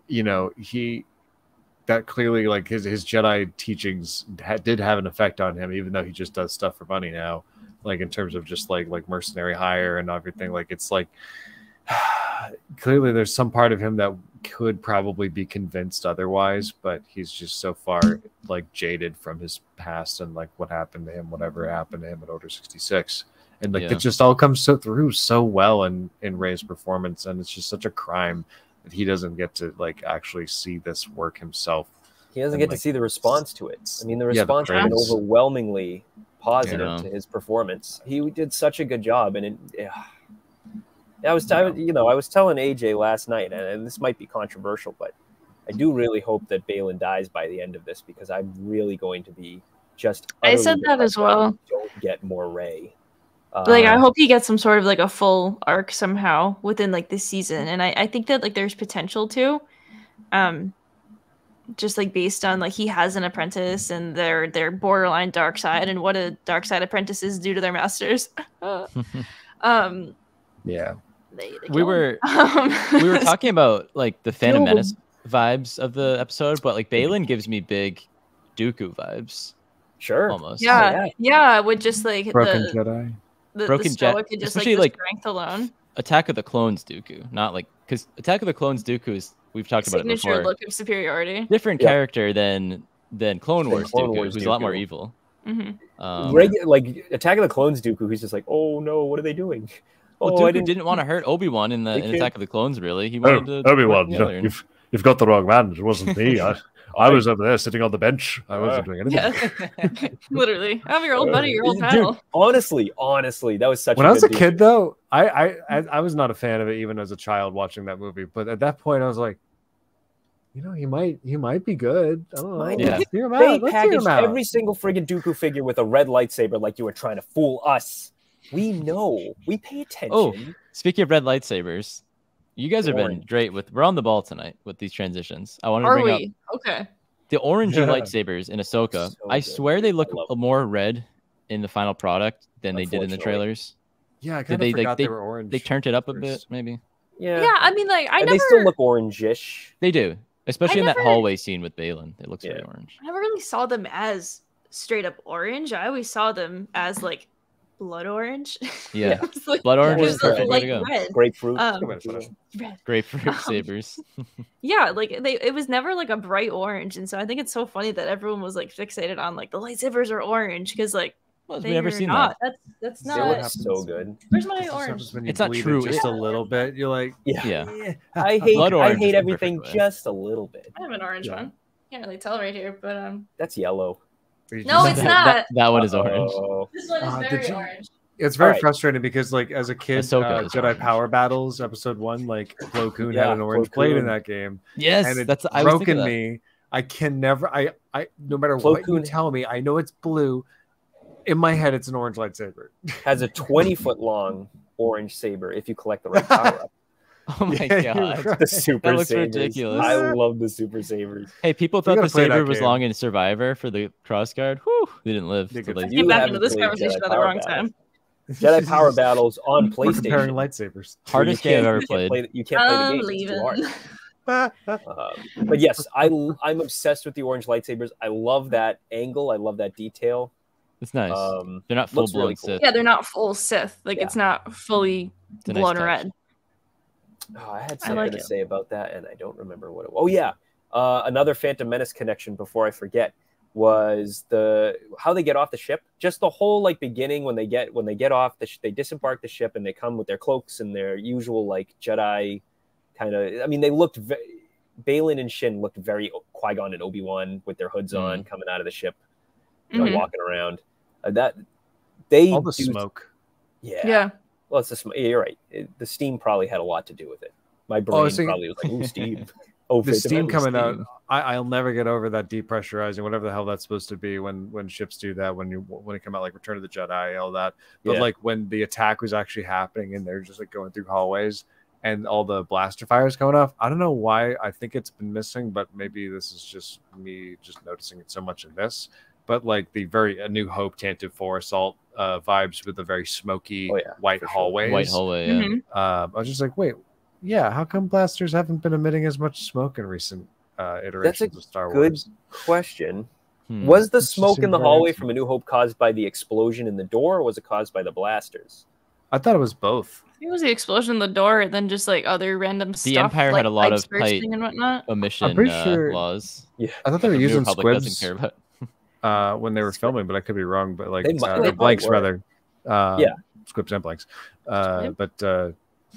you know, that clearly like his Jedi teachings did have an effect on him, even though he just does stuff for money now. Like in terms of just like mercenary hire and everything. Like it's like clearly there's some part of him that could probably be convinced otherwise, but he's just so far like jaded from his past and like what happened to him, whatever happened to him at Order 66, and like it just all comes through so well in Rey's performance, and it's just such a crime that he doesn't get to like actually see this work himself. He doesn't get to see the response to it. I mean, the response has been overwhelmingly positive to his performance. He did such a good job, and I was telling AJ last night, and this might be controversial, but I do really hope that Baylan dies by the end of this, because I'm really going to be just. I said that as well. Don't get more Rey. Like I hope he gets some sort of like a full arc somehow within like this season, and I think that like there's potential to, just like based on like he has an apprentice and their borderline dark side and what a dark side apprentices do to their masters. Yeah. We were talking about like the Phantom Menace vibes of the episode, but like Baylan gives me big Dooku vibes. Sure. Almost. Yeah. With just like Broken Jedi. Broken Jedi, just especially like the strength alone. Attack of the Clones Dooku, not like, because Attack of the Clones Dooku is, we've talked about it before. Signature look of superiority. Different character than Clone Wars Dooku, who's a lot more evil. Like Attack of the Clones Dooku, he's just like, oh no, what are they doing? Well, Dooku didn't want to hurt Obi-Wan in Attack of the Clones, really. He wanted to Obi-Wan, you've got the wrong man. It wasn't me. I was over there sitting on the bench. I wasn't doing anything. Yeah. Literally. I'm your old buddy, your old pal. Dude, honestly, that was such when I was a kid, though, I was not a fan of it even as a child watching that movie. But at that point, I was like, you know, he might be good. I don't know. Yeah. They packaged every single friggin' Dooku figure with a red lightsaber like you were trying to fool us. We know. We pay attention. Oh, speaking of red lightsabers, you guys have been great we're on the ball tonight with these transitions. I want to bring up the orangey lightsabers in Ahsoka. I swear they look more red in the final product than they did in the trailers. Yeah, I kind of forgot they were orange. They turned it up a bit, maybe. Yeah. Yeah, I mean, like, they still look orangish. They do, especially in that hallway scene with Baylan. It looks very orange. I never really saw them as straight up orange. I always saw them as like blood orange. Yeah, like, blood orange is perfect like way to go. Red. Grapefruit. Grapefruit sabers. Yeah, like it was never like a bright orange, and so I think it's so funny that everyone was like fixated on like the lightsabers are orange, because like we've never seen that. That's not so good. Where's my orange? It's not true. Just a little bit. You're like, I hate everything just a little bit. I have an orange one. Can't really tell right here, but that's yellow. No, it's not. That one is orange. This one is very orange. It's very frustrating because, like, as a kid, Jedi Power Battles Episode 1, like, Plo Koon had an orange blade in that game. Yes, and it's broken me. I can never. I no matter what you tell me, I know it's blue. In my head, it's an orange lightsaber. Has a 20-foot long orange saber if you collect the right power up. Oh my god, the super that looks sabers. Ridiculous. I love the super sabers. Hey, people thought the saber was long in Survivor for the crossguard. Whew, they didn't live. Get back into this conversation at the wrong time. Jedi Power Battles on PlayStation. Comparing lightsabers. Hardest game I've ever played. You can't play the game. It's too hard. But yes, I'm obsessed with the orange lightsabers. I love that angle. I love that detail. It's nice. They're not full blown Sith. Yeah, they're not full Sith. Like it's not fully blown red. Oh, I had something to say about that, and I don't remember what it was. Oh, yeah. Another Phantom Menace connection before I forget was how they get off the ship. Just the whole like beginning when they get off they disembark the ship and they come with their cloaks and their usual like Jedi kind of. I mean, they looked. Baylan and Shin looked very Qui-Gon and Obi-Wan with their hoods on, coming out of the ship, walking around. All the smoke. Yeah. Well, it's the smoke. You're right. The steam probably had a lot to do with it. My brain probably was like, "Ooh, steam." The steam coming out. I'll never get over that depressurizing, whatever the hell that's supposed to be. When ships do that, when it come out like Return of the Jedi, all that. But like when the attack was actually happening and they're just like going through hallways. And all the blaster fires going off. I don't know why. I think it's been missing, but maybe this is just me just noticing it so much in this. But like the A New Hope Tantive 4 Assault vibes with the very smoky white hallways. White hallway, yeah. I was just like, wait, how come blasters haven't been emitting as much smoke in recent iterations of Star Wars? Good question. Was the smoke in the hallway from A New Hope caused by the explosion in the door, or was it caused by the blasters? I thought it was both. It was the explosion in the door, and then just like other random stuff. The Empire had a lot of tight and whatnot. emission laws. Yeah, I thought they were using squibs when they were filming, but I could be wrong. But like blanks rather, squibs and blanks. But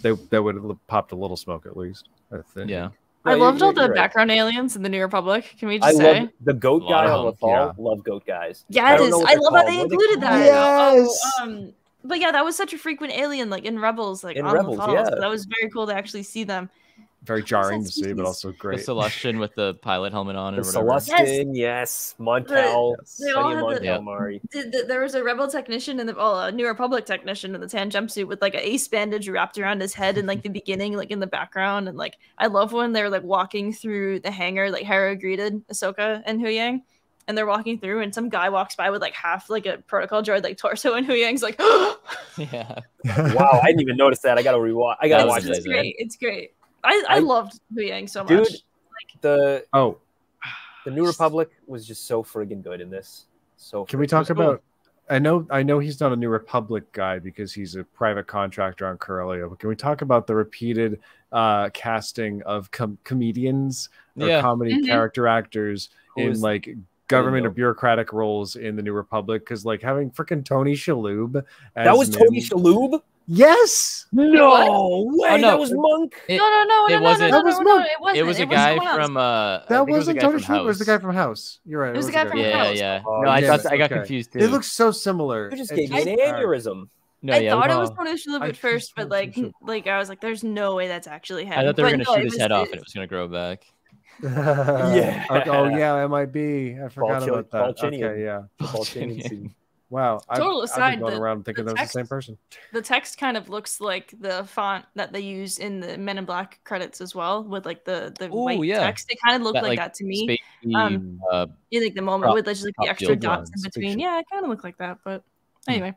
they would have popped a little smoke at least. I think. Yeah. I loved all the background aliens in the New Republic. Can we just say? Love the goat guy on the fall. Love goat guys. Yes, I love how they included that. Yes. But yeah, that was such a frequent alien, like in Rebels, like in on Rebels, the fall. So that was very cool to actually see them. Very jarring to see, but also great. The Celestian with the pilot helmet on, or whatever. Celestian, yes. Montel, Mari. There was a Rebel technician and a New Republic technician in the tan jumpsuit with like an ace bandage wrapped around his head in like the beginning, like in the background, and like I love when they're like walking through the hangar, like Hera greeted Ahsoka and Huyang. And they're walking through, and some guy walks by with like half like a protocol droid like torso, and Huyang's like, yeah. Wow, I didn't even notice that. I gotta rewatch. I gotta watch this. It's great. It's great. I loved Huyang so much. Dude, the New Republic was just so friggin' good in this. So can we talk about? I know he's not a New Republic guy because he's a private contractor on Corellia. But can we talk about the repeated casting of comedians or comedy character actors in like government or bureaucratic roles in the New Republic? Because like having freaking Tony Shalhoub that was Tony Shalhoub. Yes. No way. That was Monk. No. It wasn't. It was a guy from. That wasn't Tony Shalhoub. It was the guy from House. You're right. It was the guy from House. Yeah. No, I thought I got confused too. It looks so similar. You just gave me an aneurysm. No, I thought it was Tony Shalhoub at first, but like I was like, "There's no way that's actually happening." I thought they were gonna shoot his head off and it was gonna grow back. Yeah. Oh yeah, MIB. I forgot about that. Okay, yeah. Wow. Total aside, I've been going around thinking that was the same person. The text kind of looks like the font that they use in the Men in Black credits as well, with like the white text. It kind of looked like that to me. In like the moment with just like the extra dots in between. Yeah, it kind of looked like that. But anyway,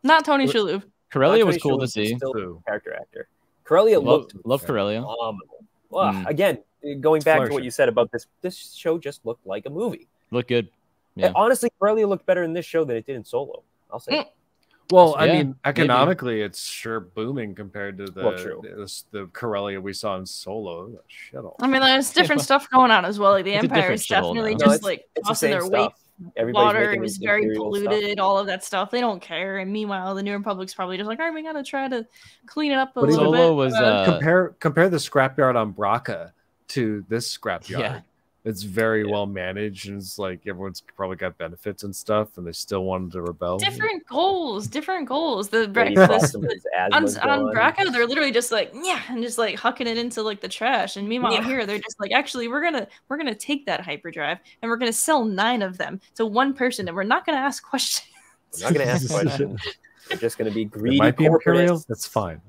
not Tony Shalhoub. Corellia was cool to see. Character actor. Corellia loved Corellia. Phenomenal. Again, going back to what you said about this show just looked like a movie. Looked good. Yeah. And honestly, Corellia looked better in this show than it did in Solo. I'll say. Well, I mean, economically, it's sure booming compared to the Corellia we saw in Solo. I mean, there's different stuff going on as well. Like the Empire is definitely just like tossing their weight. Water is very polluted, all of that stuff. They don't care. And meanwhile, the New Republic's probably just like, all right, we gotta try to clean it up a little bit. Was, compare the scrapyard on Braca to this scrapyard. Yeah. It's very well managed, and it's like everyone's probably got benefits and stuff, and they still wanted to rebel. Different goals. The breakfast on Braca, they're literally just like and just like hucking it into like the trash. And meanwhile here, they're just like, actually, we're gonna take that hyperdrive and we're gonna sell 9 of them to one person, and we're not gonna ask questions. We're not gonna ask questions. We're just gonna be greedy. It might be Imperial. That's fine.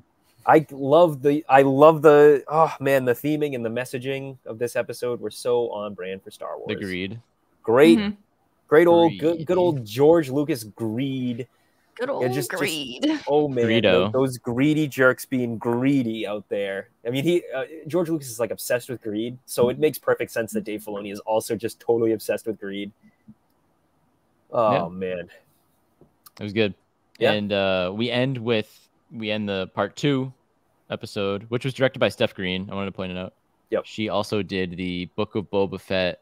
I love the theming and the messaging of this episode were so on brand for Star Wars. Agreed. Great, great old good old George Lucas greed. Good old greed. Oh man, those greedy jerks being greedy out there. I mean, George Lucas is like obsessed with greed, so it makes perfect sense that Dave Filoni is also just totally obsessed with greed. Oh man, it was good. Yeah. And we end the part 2 episode, which was directed by Steph Green. I wanted to point it out. Yep. She also did the Book of Boba Fett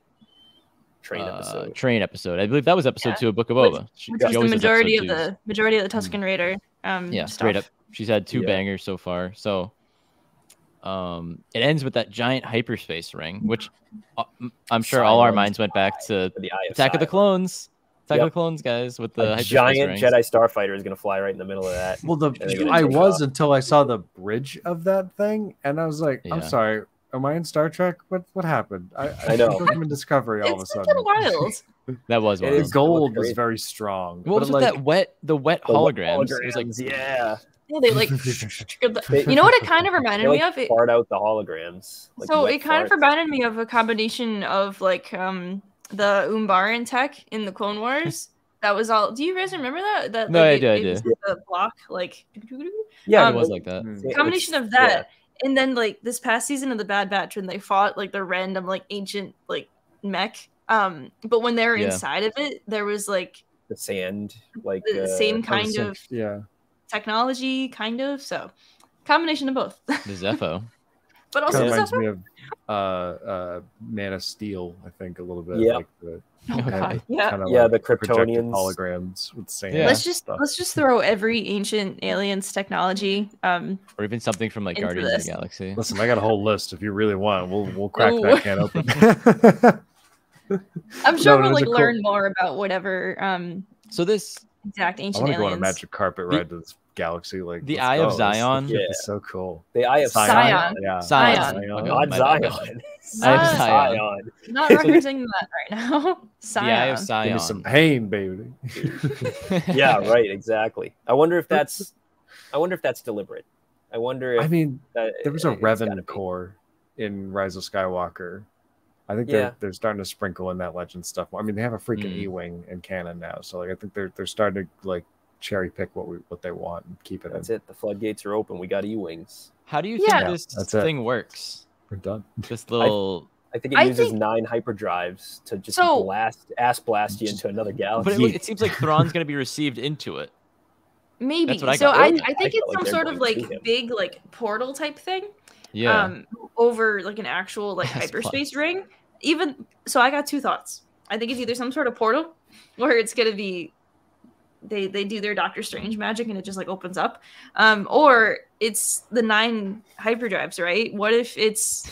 Train episode. Train episode. I believe that was episode 2 of Book of Boba. Which was the majority of the Tusken Raider. Yeah, stuff. straight up. She's had 2 bangers so far. So it ends with that giant hyperspace ring, which I'm sure all our minds went back to the Eye of Attack of the Sion. Clones. Attack of the Clones, guys, with the giant rings. Jedi starfighter is going to fly right in the middle of that. Well, I was until I saw the bridge of that thing, and I was like, I'm sorry, am I in Star Trek? What happened? I know. I'm in Discovery all of a sudden. It's wild. That was wild. The gold was very strong. What was with the wet holograms? It was like, yeah. Yeah, they like. You know what it kind of reminded me of? It fart out the holograms. Like so it kind of reminded me of a combination of like the Umbaran tech in the Clone Wars. That was all. Do you guys remember that? That no, like, I it do. was the block, like. Yeah, it was like that. Combination of that, and then like this past season of the Bad Batch, when they fought like the random like ancient like mech. But when they were inside of it, there was like the sand, like the same kind of technology, kind of. So combination of both. The Zepho. But also reminds me of Man of Steel, I think, a little bit. Yeah. Like the, the Kryptonians holograms with sand. Yeah. Let's just throw every ancient aliens technology, or even something from like Guardians of the Galaxy. Listen, I got a whole list. If you really want, we'll crack that can open. I'm sure we'll like learn more about whatever. So this exact ancient aliens. I want to go on a magic carpet ride to this galaxy. Like the Eye of Zion. It's so cool. The Eye of Zion. Yeah. Zion. Not Zion. Zion. Not referencing that right now. Zion. The Eye of Zion. Give me some pain, baby. Yeah, right. Exactly. I wonder if that's deliberate. I wonder if there was a Revan core in Rise of Skywalker. I think they're starting to sprinkle in that legend stuff. I mean, they have a freaking E-wing in canon now, so like I think they're starting to like cherry pick what they want and keep it. That's it. The floodgates are open. We got E-wings. How do you think this thing works? We're done. This little. I think it uses 9 hyperdrives to just blast you into another galaxy. But it seems like Thrawn's going to be received into it. Maybe. I think it's some sort of like big like portal type thing. Yeah. Over like an actual like hyperspace ring. Even so, I got 2 thoughts. I think it's either some sort of portal where it's gonna be they do their Doctor Strange magic and it just like opens up, or it's the 9 hyperdrives. Right? What if it's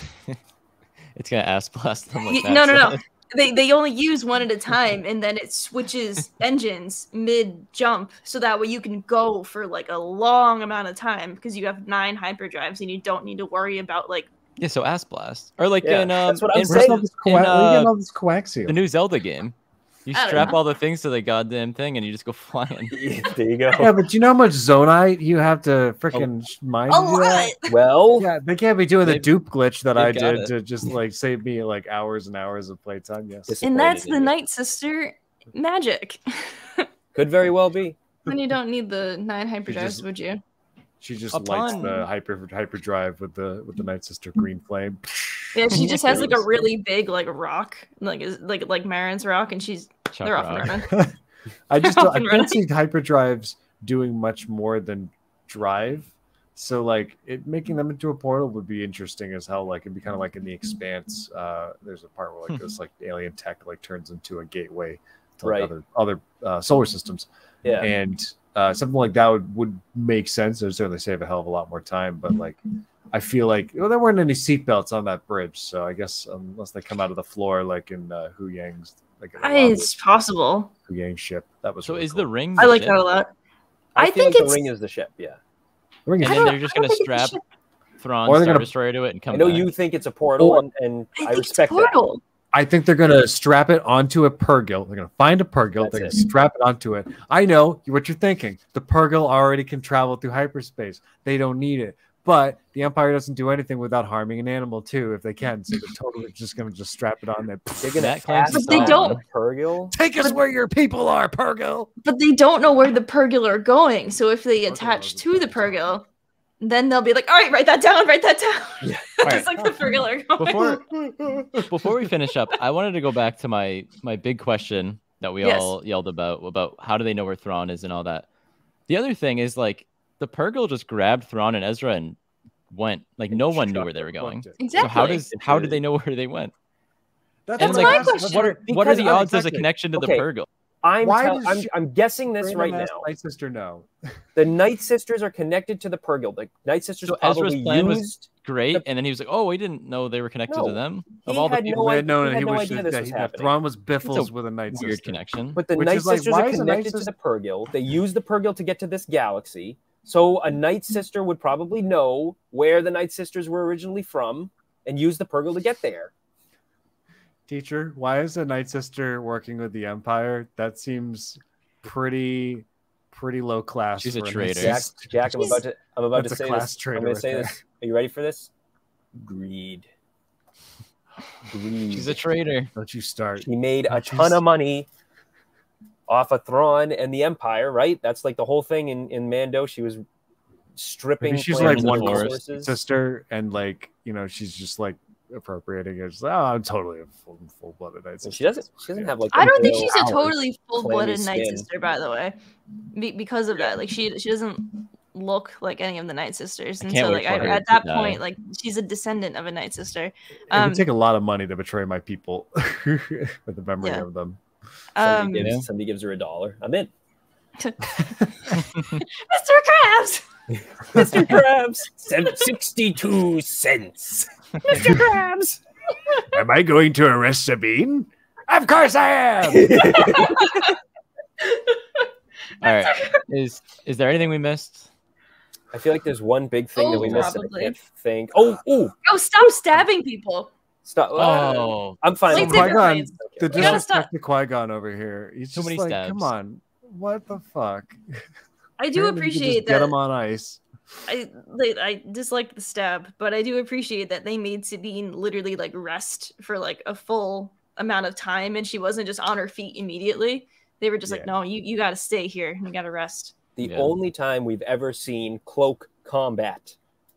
it's gonna ass blast them? Like no. They only use one at a time, and then it switches engines mid jump, so that way you can go for like a long amount of time because you have 9 hyperdrives and you don't need to worry about like. Yeah, so ass blast or like that's what I'm saying. This coaxial. The new Zelda game. You strap all the things to the goddamn thing and you just go flying. There you go. Yeah, but you know how much zonite you have to freaking mine? A lot. Well, yeah, they can't be doing the dupe glitch that I did to just like save me like hours and hours of playtime. Yes, and that's the Night Sister magic. Could very well be. Then you don't need the 9 hyperdrives, would you? She just lights the hyperdrive with the Night Sister green flame. Yeah, she just has like a really big like rock, like Marin's rock, and they're off and running. I can't see hyperdrives doing much more than drive. So like making them into a portal would be interesting as hell. Like it'd be kind of like in The Expanse. There's a part where like this like alien tech like turns into a gateway to like, other solar systems. Yeah, and something like that would make sense. It would certainly save a hell of a lot more time. But like, I feel like there weren't any seatbelts on that bridge, so I guess unless they come out of the floor like in Hu Yang's, like it's possible. Hu Yang's ship. That was so. Really is cool. the ring? I like that a lot. I think the ring is the ship. Yeah. The ring is and then they're just gonna strap Thrawn's Star Destroyer to it and come. I know back. you think it's a portal, and I respect that. I think they're going to strap it onto a Purrgil. They're going to find a Purrgil. They're going to strap it onto it. I know what you're thinking. The Purrgil already can travel through hyperspace. They don't need it. But the Empire doesn't do anything without harming an animal, too, if they can. So they're totally just going to strap it on there. They're going to but they don't. Purrgil. Take us where your people are, Purrgil. But they don't know where the Purrgil are going. So if they attach to the Purrgil, then they'll be like, all right, write that down. Yeah. It's like the Purrgil are going. Before we finish up, I wanted to go back to my big question that we all yelled about how do they know where Thrawn is and all that. The other thing is like the Purrgil just grabbed Thrawn and Ezra and went. Like no one knew where they were going. Exactly. So how did they know where they went? That's my question. What are the odds there's a connection to the Purgle? I'm guessing this right now. Night Sister know. The Night Sisters are connected to the Purgle. The Night Sisters probably Ezra's plan used was great, and then he was like, "Oh, we didn't know they were connected to them." He had no idea this was happening. Thrawn was Biffles with a Night Weird Sister connection. But the Night Sisters are connected to the Purgle. They use the Purgle to get to this galaxy. So a Night Sister would probably know where the Night Sisters were originally from and use the Purgle to get there. Teacher, why is a Night Sister working with the Empire? That seems pretty low class. She's a traitor. Jack, I'm about to say this. I'm going to say this. Are you ready for this? Greed. She's a traitor. Don't you start. She made a ton of money off of Thrawn and the Empire, right? That's like the whole thing in Mando. She was stripping. Maybe she's like one sister, and like she's just like appropriating it. I'm totally a full-blooded Night Sister. She doesn't have like. I don't think she's a totally full-blooded Night Sister, by the way, because of that. Like she doesn't look like any of the Night Sisters, and so like at that point, like she's a descendant of a Night Sister. It would take a lot of money to betray my people with the memory of them. Somebody gives her $1. I'm in. Mr. Krabs. Mr. Krabs. 62 cents. Mr. Krabs. Am I going to arrest Sabine? Of course I am. All right. Is there anything we missed? I feel like there's one big thing that we missed that I can't think. Stop stabbing people. Stop. I'm fine. Qui-Gon, the disrespect to Qui-Gon over here. He's just like, stabs. Come on. What the fuck? I do appreciate that. Get him on ice. I dislike the stab, but I do appreciate that they made Sabine literally like rest for like a full amount of time, and she wasn't just on her feet immediately. They were just like, no, you got to stay here. You got to rest. The only time we've ever seen cloak combat.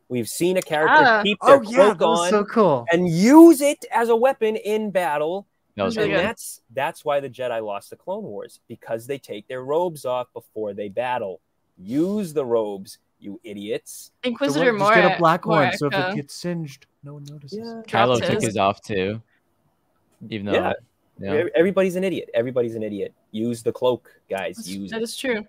We've seen a character keep their cloak on so cool. and use it as a weapon in battle. That's why the Jedi lost the Clone Wars, because they take their robes off before they battle. Use the robes, you idiots. Inquisitor just get a black one, so if it gets singed, no one notices. Yeah. Kylo took his off too. Even though everybody's an idiot. Everybody's an idiot. Use the cloak, guys. That is true.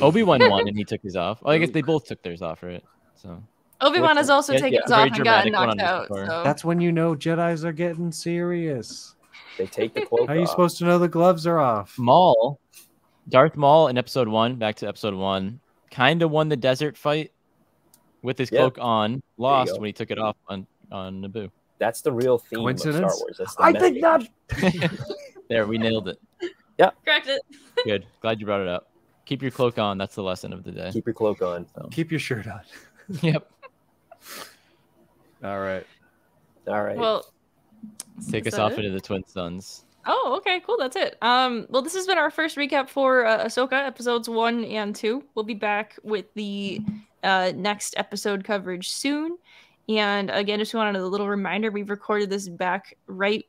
Obi-Wan won and he took his off. Well, I guess they both took theirs off, right? So Obi-Wan has also taken his off and gotten knocked out. So. That's when you know Jedis are getting serious. They take the cloak off. How are you supposed to know the gloves are off? Darth Maul in episode 1, back to episode 1, kind of won the desert fight with his cloak on, lost when he took it off on Naboo. That's the real theme of Star Wars. That's the I did not. There, we nailed it. Yeah. Correct it. Good. Glad you brought it up. Keep your cloak on. That's the lesson of the day. Keep your cloak on. So. Keep your shirt on. Yep. All right. Well, take us off into the Twin Suns. Oh, okay, cool. That's it. Well, this has been our first recap for Ahsoka episodes 1 and 2. We'll be back with the next episode coverage soon. And again, just wanted a little reminder: we've recorded this back right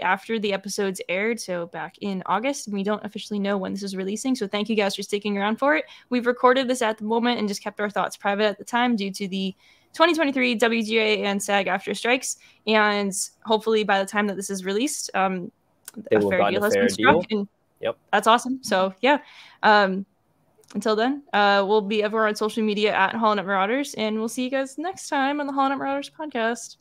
after the episodes aired, so back in August. We don't officially know when this is releasing, so thank you guys for sticking around for it. We've recorded this at the moment and just kept our thoughts private at the time due to the 2023 WGA and SAG-AFTRA strikes, and hopefully by the time that this is released, a fair deal has been struck, and that's awesome. So yeah, until then, we'll be everywhere on social media at HoloNet Marauders, and we'll see you guys next time on the HoloNet Marauders podcast.